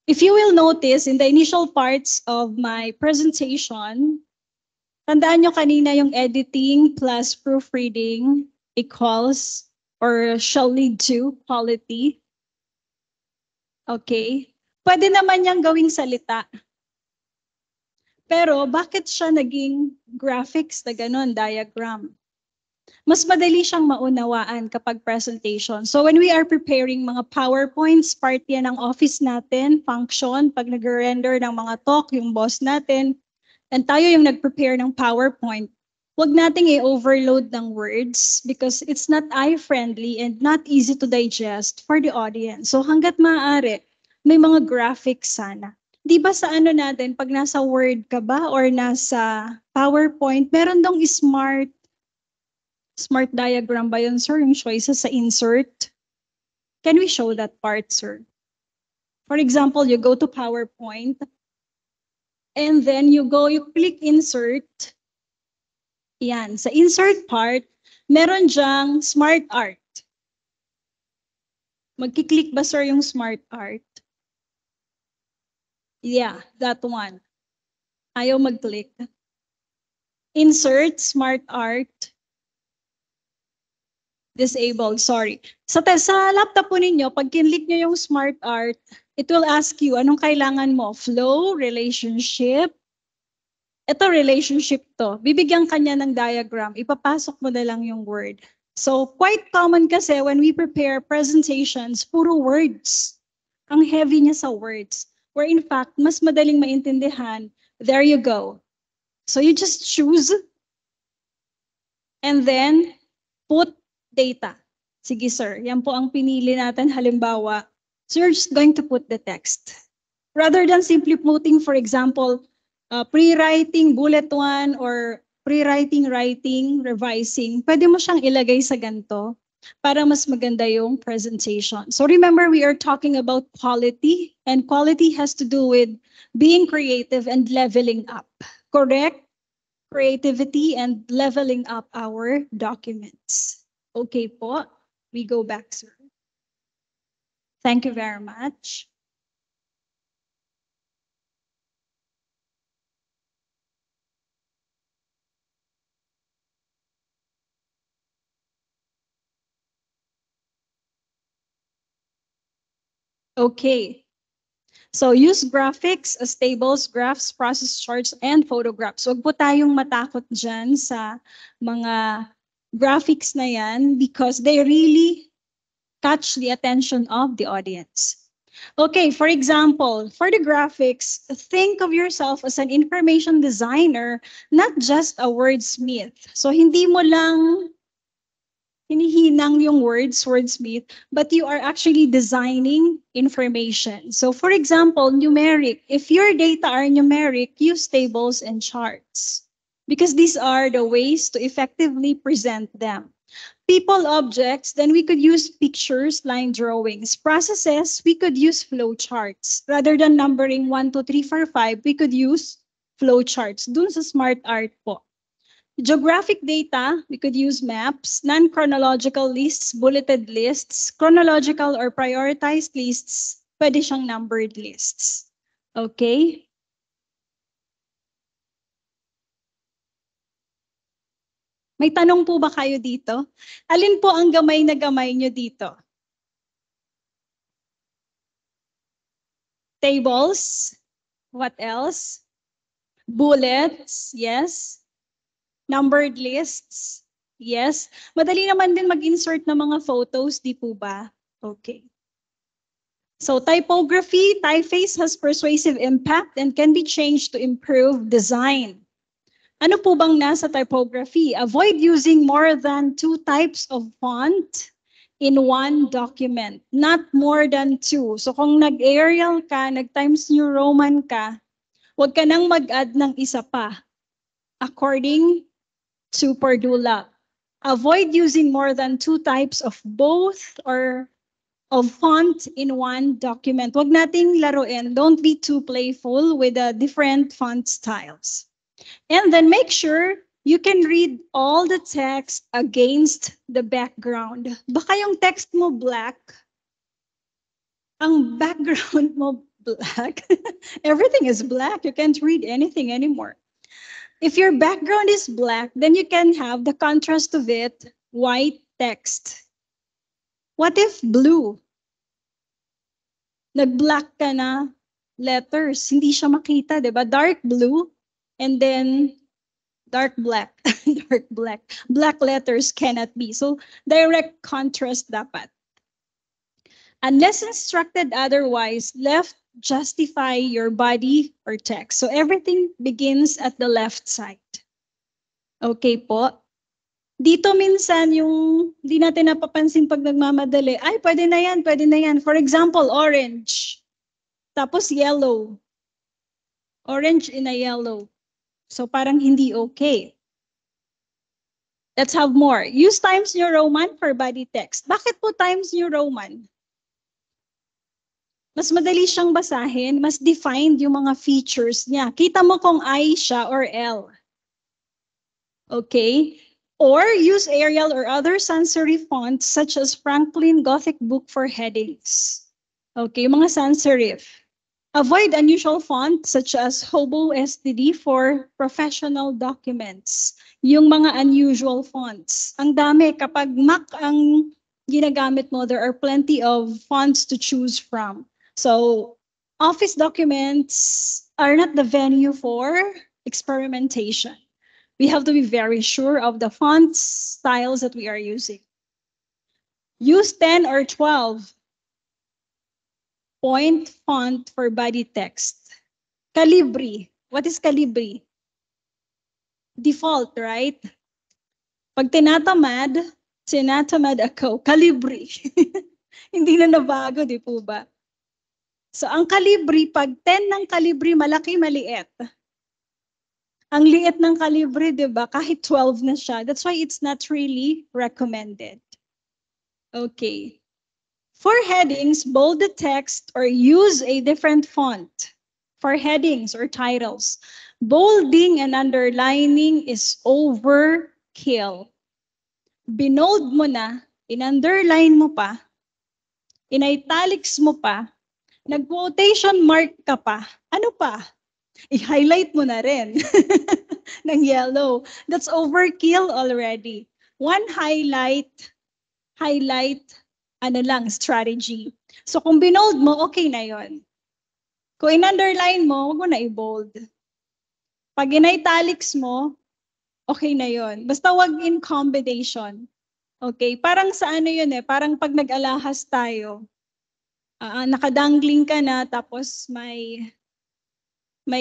If you will notice, in the initial parts of my presentation, tandaan nyo kanina yung editing plus proofreading equals or shall lead to quality. Okay? Pwede naman niyang gawing salita. Pero bakit siya naging graphics na ganun, diagram? Mas madali siyang maunawaan kapag presentation. So when we are preparing mga PowerPoints, part yan ng office natin, function, pag nag-render ng mga talk, yung boss natin, and tayo yung nag-prepare ng PowerPoint, huwag nating i-overload ng words because it's not eye-friendly and not easy to digest for the audience. So hanggat maaari, may mga graphics sana. Di ba sa ano natin, pag nasa Word ka ba or nasa PowerPoint, meron dong smart diagram ba yun, sir? Yung choices sa insert? Can we show that part, sir? For example, you go to PowerPoint, and then you click insert. Yan, sa insert part, meron dyang smart art. Magkiklik ba, sir, yung smart art? Yeah, that one. Ayaw mag-click. Insert, smart art. Disabled, sorry. Sa laptop po ninyo, pag kinlik nyo yung smart art, it will ask you, anong kailangan mo? Flow, relationship? Ito, relationship to. Bibigyan kanya ng diagram. Ipapasok mo na lang yung word. So, quite common kasi when we prepare presentations, puro words. Ang heavy niya sa words. Where in fact, mas madaling maintindihan. There you go. So you just choose and then put data. Sige sir, yan po ang pinili natin halimbawa. So you're just going to put the text. Rather than simply putting, for example, pre-writing bullet 1 or pre-writing, writing, revising, pwede mo siyang ilagay sa ganito para mas maganda yung presentation. So remember, we are talking about quality, and quality has to do with being creative and leveling up. Correct? Creativity and leveling up our documents. Okay po, we go back, sir. Thank you very much. Okay. So use graphics as tables, graphs, process charts, and photographs. Huwag po tayong matakot dyan sa mga graphics na yan because they really catch the attention of the audience. Okay, for example, for the graphics, think of yourself as an information designer, not just a wordsmith. So hindi mo lang hinihinang yung wordsmith, but you are actually designing information. So for example, numeric. If your data are numeric, use tables and charts because these are the ways to effectively present them. People, objects, then we could use pictures, line drawings. Processes, we could use flow charts. Rather than numbering 1, 2, 3, 4, 5, we could use flow charts. Dun sa smart art po. Geographic data, we could use maps, non-chronological lists, bulleted lists, chronological or prioritized lists, pwede siyang numbered lists. Okay? May tanong po ba kayo dito? Alin po ang gamay na gamay nyo dito? Tables? What else? Bullets? Yes. Numbered lists? Yes. Madali naman din mag-insert ng mga photos, di po ba? Okay. So typography, typeface has persuasive impact and can be changed to improve design. Ano po bang nasa typography? Avoid using more than 2 types of font in one document, not more than 2. So kung nag-Arial ka, nag-Times New Roman ka, huwag ka nang mag-add ng isa pa. According to Perdula, avoid using more than 2 types of both or of font in one document. Huwag nating laruin. Don't be too playful with the different font styles. And then make sure you can read all the text against the background. Baka yung text mo black, ang background mo black. Everything is black. You can't read anything anymore. If your background is black, then you can have the contrast of it, white text. What if blue? Nag-black ka na letters, hindi siya makita, di ba? Dark blue, and then dark black. Dark black. Black letters cannot be. So direct contrast dapat. Unless instructed otherwise, left justify your body or text. So everything begins at the left side. Okay po. Dito minsan yung di natin napapansin pag nagmamadali, ay pwede na yan, pwede na yan. For example, orange. Tapos yellow. Orange in a yellow. So parang hindi okay. Let's have more. Use Times New Roman for body text. Bakit po Times New Roman? Mas madali siyang basahin, mas defined yung mga features niya. Kita mo kung I siya or L. Okay? Or use Arial or other sans serif fonts such as Franklin Gothic Book for headings. Okay, mga sans serif. Avoid unusual fonts such as Hobo STD for professional documents. Yung mga unusual fonts. Ang dami, kapag Mac ang ginagamit mo, there are plenty of fonts to choose from. So, office documents are not the venue for experimentation. We have to be very sure of the font styles that we are using. Use 10 or 12 point font for body text. Calibri. What is Calibri? Default, right? Pag tinatamad ako, Calibri. Hindi na nabago, di po ba? So, ang Calibri, pag 10 ng Calibri, malaki, maliit. Ang liit ng Calibri, di ba? Kahit 12 na siya. That's why it's not really recommended. Okay. For headings, bold the text or use a different font. For headings or titles, bolding and underlining is overkill. Binold mo na, in-underline mo pa, in-italics mo pa, nag-quotation mark ka pa, ano pa? I-highlight mo na rin ng yellow. That's overkill already. One highlight, ano lang, strategy. So kung binold mo, okay na yon. Kung in-underline mo, huwag mo na i-bold. Pag in-italics mo, okay na yon. Basta wag in combination. Okay, parang sa ano yun parang pag nag-alahas tayo, nakadangling ka na, tapos may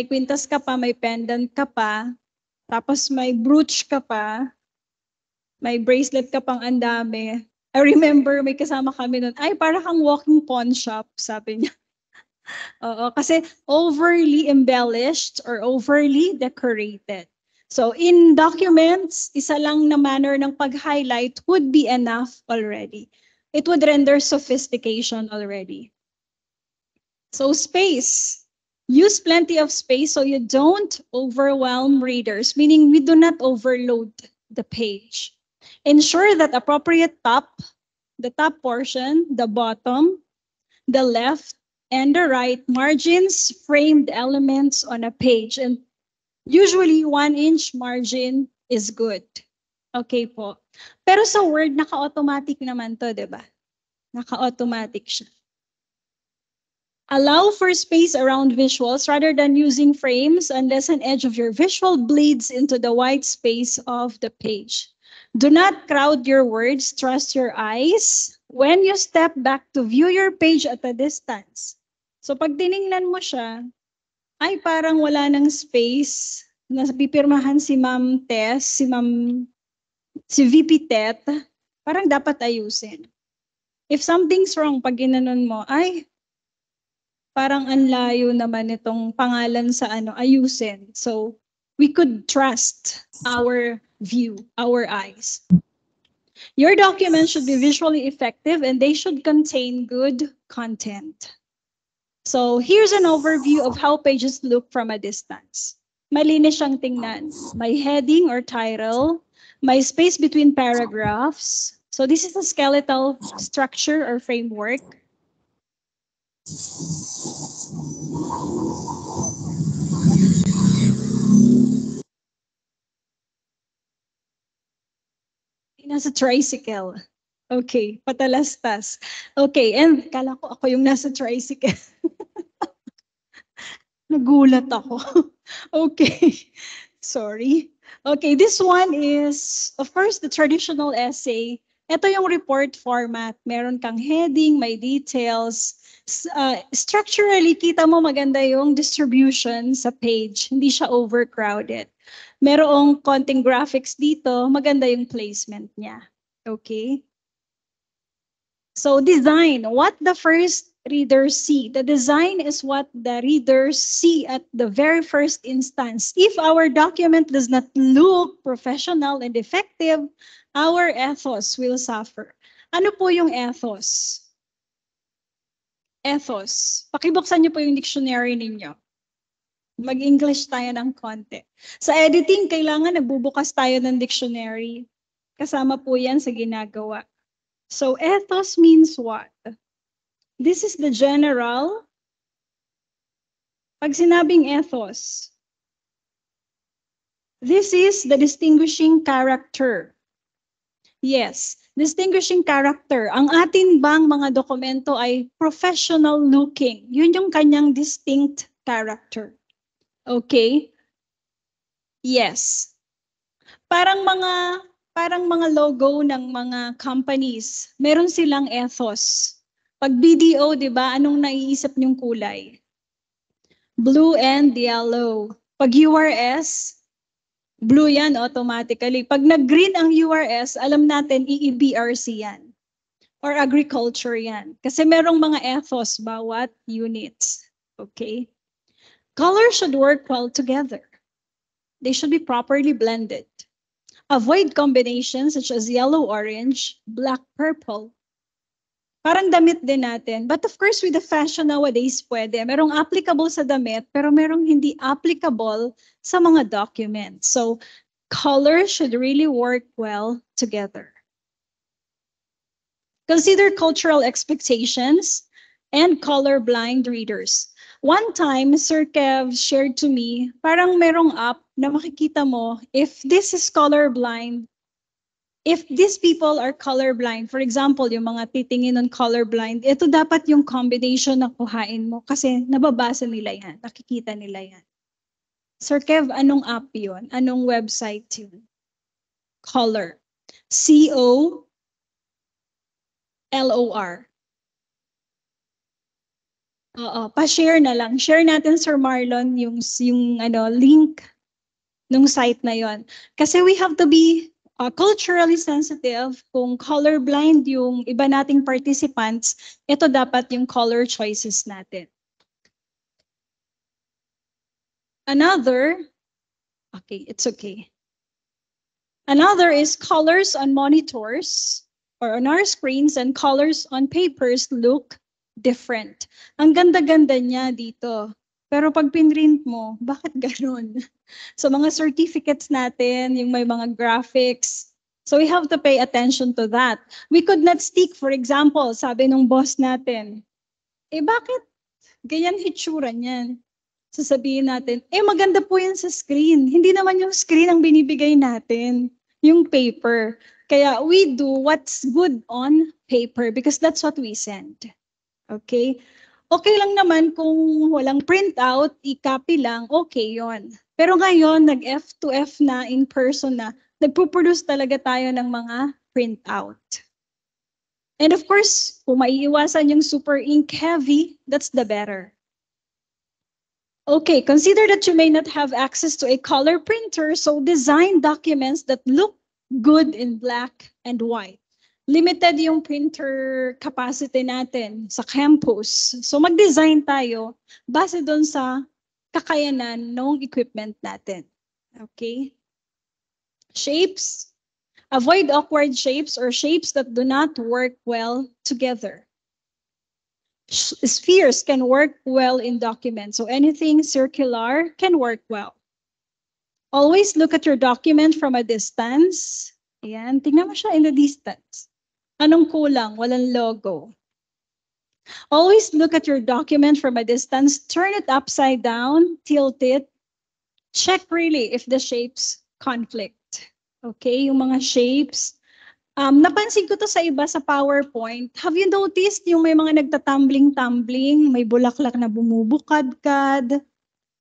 kwintas ka pa, may pendant ka pa, tapos may brooch ka pa, may bracelet ka pang andami. I remember may kasama kami nun, ay para kang walking pawn shop, sabi niya. Oo, kasi overly embellished or overly decorated. So in documents, isa lang na manner ng pag-highlight would be enough already. It would render sophistication already. So space. Use plenty of space so you don't overwhelm readers, meaning we do not overload the page. Ensure that appropriate the top portion, the bottom, the left, and the right margins framed elements on a page. And usually 1-inch margin is good. Okay po. Pero sa Word, naka-automatic naman to, di ba? Naka-automatic siya. Allow for space around visuals rather than using frames unless an edge of your visual bleeds into the white space of the page. Do not crowd your words, trust your eyes when you step back to view your page at a distance. So pag tiningnan mo siya, ay parang wala ng space, napipirmahan si Ma'am Tess, si VP Tet, parang dapat ayusin. If something's wrong, pag ginanon mo, ay, parang ang layo naman itong pangalan sa ayusin. So, we could trust our view, our eyes. Your documents should be visually effective and they should contain good content. So, here's an overview of how pages look from a distance. Malinis siyang tingnan. May heading or title, may space between paragraphs. So, this is a skeletal structure or framework. Nasa tricycle. Okay, patalastas. Okay, and kala ko ako yung nasa tricycle. Nagulat ako. Okay. Sorry. Okay, this one is, of course, the traditional essay. Ito yung report format. Meron kang heading, may details. Structurally, kita mo maganda yung distribution sa page. Hindi siya overcrowded. Merong konting graphics dito, maganda yung placement niya. Okay? So design, what the first readers see. The design is what the readers see at the very first instance. If our document does not look professional and effective, our ethos will suffer. Ano po yung ethos? Ethos. Pakibuksan niyo po yung dictionary ninyo. Mag-English tayo ng konti. Sa editing, kailangan nagbubukas tayo ng dictionary. Kasama po yan sa ginagawa. So ethos means what? This is the general. Pag sinabing ethos, this is the distinguishing character. Yes, distinguishing character. Ang atin bang mga dokumento ay professional looking. Yun yung kanyang distinct character. Okay? Yes. Parang mga logo ng mga companies, meron silang ethos. Pag BDO, di ba, anong naiisip niyong kulay? Blue and yellow. Pag URS, blue yan automatically. Pag nag-green ang URS, alam natin EEBRC yan. Or agriculture yan. Kasi merong mga ethos bawat units. Okay? Colors should work well together. They should be properly blended. Avoid combinations such as yellow-orange, black-purple. Parang damit din natin. But of course, with the fashion nowadays, pwede. Merong applicable sa damit, pero merong hindi applicable sa mga documents. So, colors should really work well together. Consider cultural expectations and colorblind readers. One time, Sir Kev shared to me, parang merong app na makikita mo, if this is colorblind, if these people are colorblind, for example, yung mga titingin on colorblind, ito dapat yung combination na kuhain mo kasi nababasa nila yan, nakikita nila yan. Sir Kev, anong app yun? Anong website yun? Color. C-O-L-O-R. Oo, pa-share na lang. Share natin, Sir Marlon, yung link ng site na yon. Kasi we have to be culturally sensitive. Kung colorblind yung iba nating participants, ito dapat yung color choices natin. Another, okay, it's okay. Another is colors on monitors or on our screens and colors on papers look different. Ang ganda-ganda niya dito. Pero pag pinrint mo, bakit ganun? So mga certificates natin, yung may mga graphics. So we have to pay attention to that. We could not stick, for example, sabi nung boss natin, bakit ganyan hitsura niyan? Sasabihin natin, maganda po yan sa screen. Hindi naman yung screen ang binibigay natin, yung paper. Kaya we do what's good on paper because that's what we send. Okay? Okay lang naman kung walang printout, i-copy lang, okay yon. Pero ngayon, nag-F to F na, in person na, nagpo-produce talaga tayo ng mga printout. And of course, kung maiiwasan yung super ink heavy, that's the better. Okay, consider that you may not have access to a color printer, so design documents that look good in black and white. Limited yung printer capacity natin sa campus. So mag-design tayo base doon sa kakayanan ng equipment natin. Okay? Shapes. Avoid awkward shapes or shapes that do not work well together. Spheres can work well in documents. So anything circular can work well. Always look at your document from a distance. Ayan, tingnan mo siya in the distance. Anong kulang? Walang logo. Always look at your document from a distance. Turn it upside down, tilt it. Check really if the shapes conflict. Okay, yung mga shapes. Napansin ko to sa iba sa PowerPoint. Have you noticed yung may mga nagtatumbling-tumbling, may bulaklak na bumubukad-kad?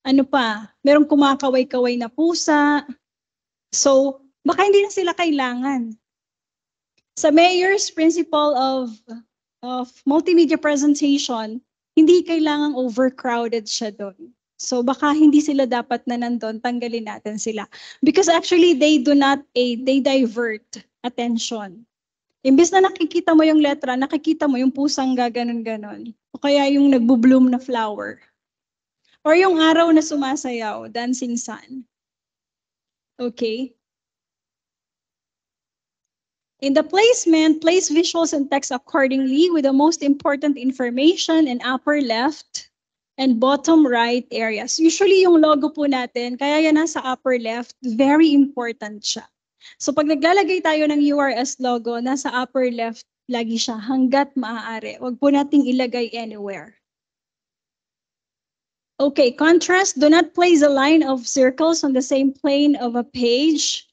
Ano pa? Merong kumakaway-kaway na pusa. So, baka hindi na sila kailangan. Sa mayor's principle of multimedia presentation, hindi kailangang overcrowded siya doon. So baka hindi sila dapat na nandun, tanggalin natin sila. Because actually they do not aid, they divert attention. Imbes na nakikita mo yung letra, nakikita mo yung pusang gaganon-ganon. O kaya yung nagbo-bloom na flower. Or yung araw na sumasayaw, dancing sun. Okay? In the placement, place visuals and text accordingly with the most important information in upper left and bottom right areas. Usually yung logo po natin, kaya yan nasa upper left, very important siya. So pag naglalagay tayo ng URS logo, nasa upper left lagi siya hanggat maaari. Huwag po nating ilagay anywhere. Okay, contrast. Do not place a line of circles on the same plane of a page.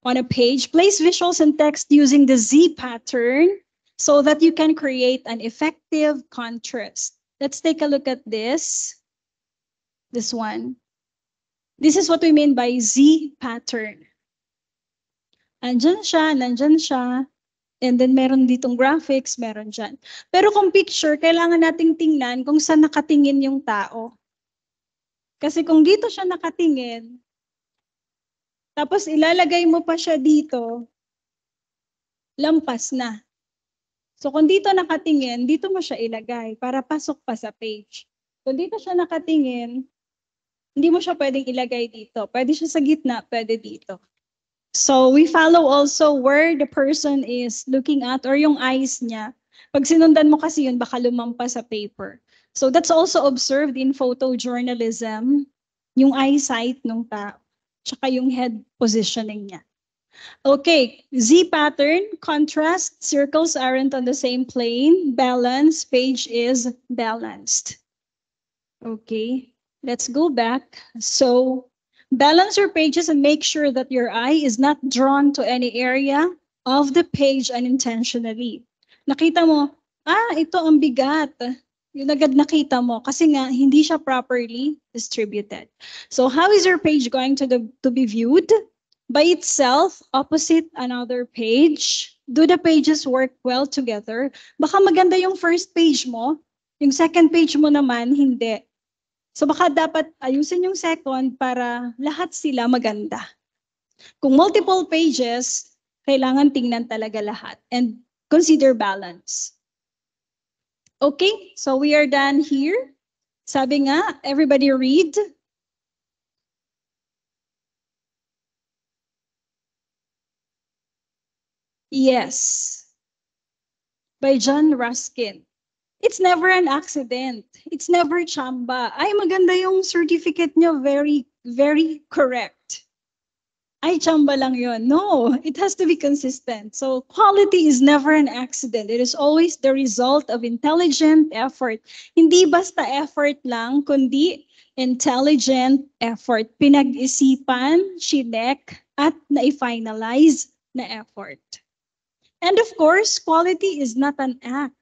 On a page, place visuals and text using the Z pattern so that you can create an effective contrast. Let's take a look at this. This one. This is what we mean by Z pattern. Andyan siya, nandyan siya. And then meron ditong graphics, meron dyan. Pero kung picture, kailangan nating tingnan kung saan nakatingin yung tao. Kasi kung dito siya nakatingin, tapos ilalagay mo pa siya dito, lampas na. So kung dito nakatingin, dito mo siya ilagay para pasok pa sa page. Kung dito siya nakatingin, hindi mo siya pwedeng ilagay dito. Pwede siya sa gitna, pwede dito. So we follow also where the person is looking at or yung eyes niya. Pag sinundan mo kasi yun, baka lumampas sa paper. So that's also observed in photojournalism, yung eyesight ng tao. Tsaka yung head positioning niya. Okay, Z pattern, contrast, circles aren't on the same plane, balance, page is balanced. Okay, let's go back. So, balance your pages and make sure that your eye is not drawn to any area of the page unintentionally. Nakita mo, ito ang bigat. Yung agad nakita mo kasi nga hindi siya properly distributed. So how is your page going to be viewed? By itself, opposite another page? Do the pages work well together? Baka maganda yung first page mo, yung second page mo naman hindi. So baka dapat ayusin yung second para lahat sila maganda. Kung multiple pages, kailangan tingnan talaga lahat and consider balance. Okay, so we are done here. Sabi nga, everybody read. Yes. By John Ruskin. It's never an accident. It's never chamba. Ay, maganda yung certificate nyo. Very, very correct. Ay, chamba lang yun. No, it has to be consistent. So quality is never an accident. It is always the result of intelligent effort. Hindi basta effort lang, kundi intelligent effort. Pinag-isipan, chinek, at na-finalize na effort. And of course, quality is not an act.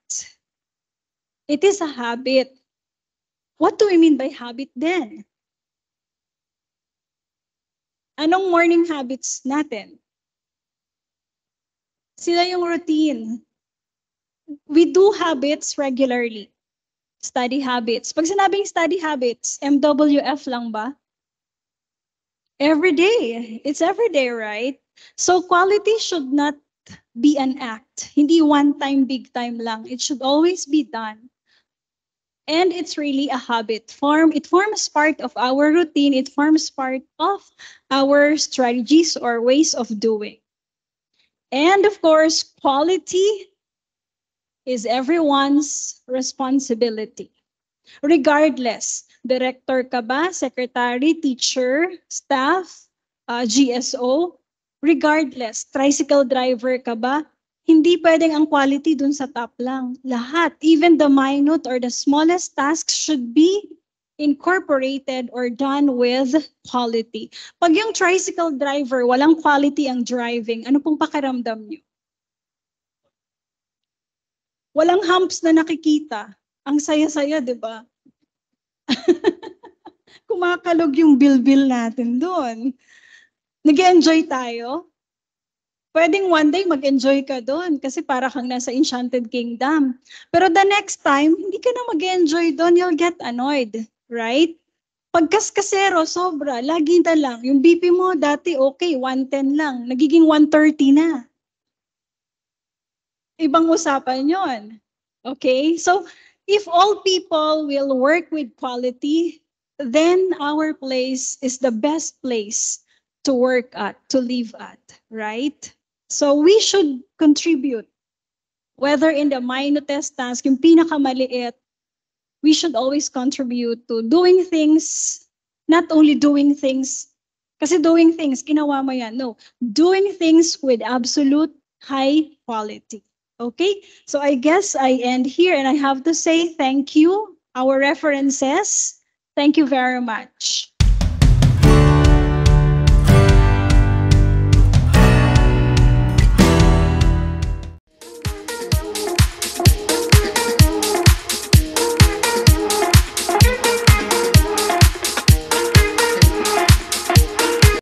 It is a habit. What do we mean by habit then? Anong morning habits natin? Sila yung routine. We do habits regularly. Study habits. Pag sinabing study habits, MWF lang ba? Every day. It's every day, right? So quality should not be an act. Hindi one time, big time lang. It should always be done. And it's really a habit. It forms part of our routine. It forms part of our strategies or ways of doing. And of course, quality is everyone's responsibility. Regardless, director ka ba, secretary, teacher, staff, GSO, regardless, tricycle driver ka ba, hindi pwedeng ang quality dun sa top lang. Lahat, even the minute or the smallest tasks should be incorporated or done with quality. Pag yung tricycle driver, walang quality ang driving, ano pong pakiramdam niyo? Walang humps na nakikita. Ang saya-saya, di ba? kumakalog yung bilbil natin doon. Nag-enjoy tayo. Pwedeng one day mag-enjoy ka doon kasi para kang nasa Enchanted Kingdom. Pero the next time, hindi ka na mag-enjoy doon, you'll get annoyed, right? Pagkaskasero, sobra, lagi na lang. Yung BP mo dati okay, 110 lang, nagiging 130 na. Ibang usapan yon. Okay? So, if all people will work with quality, then our place is the best place to work at, to live at, right? So we should contribute, whether in the minutest task, yung pinakamaliit, we should always contribute to doing things, not only doing things, kasi doing things, ginawa mo yan, no. Doing things with absolute high quality. Okay? So I guess I end here and I have to say thank you, our references. Thank you very much.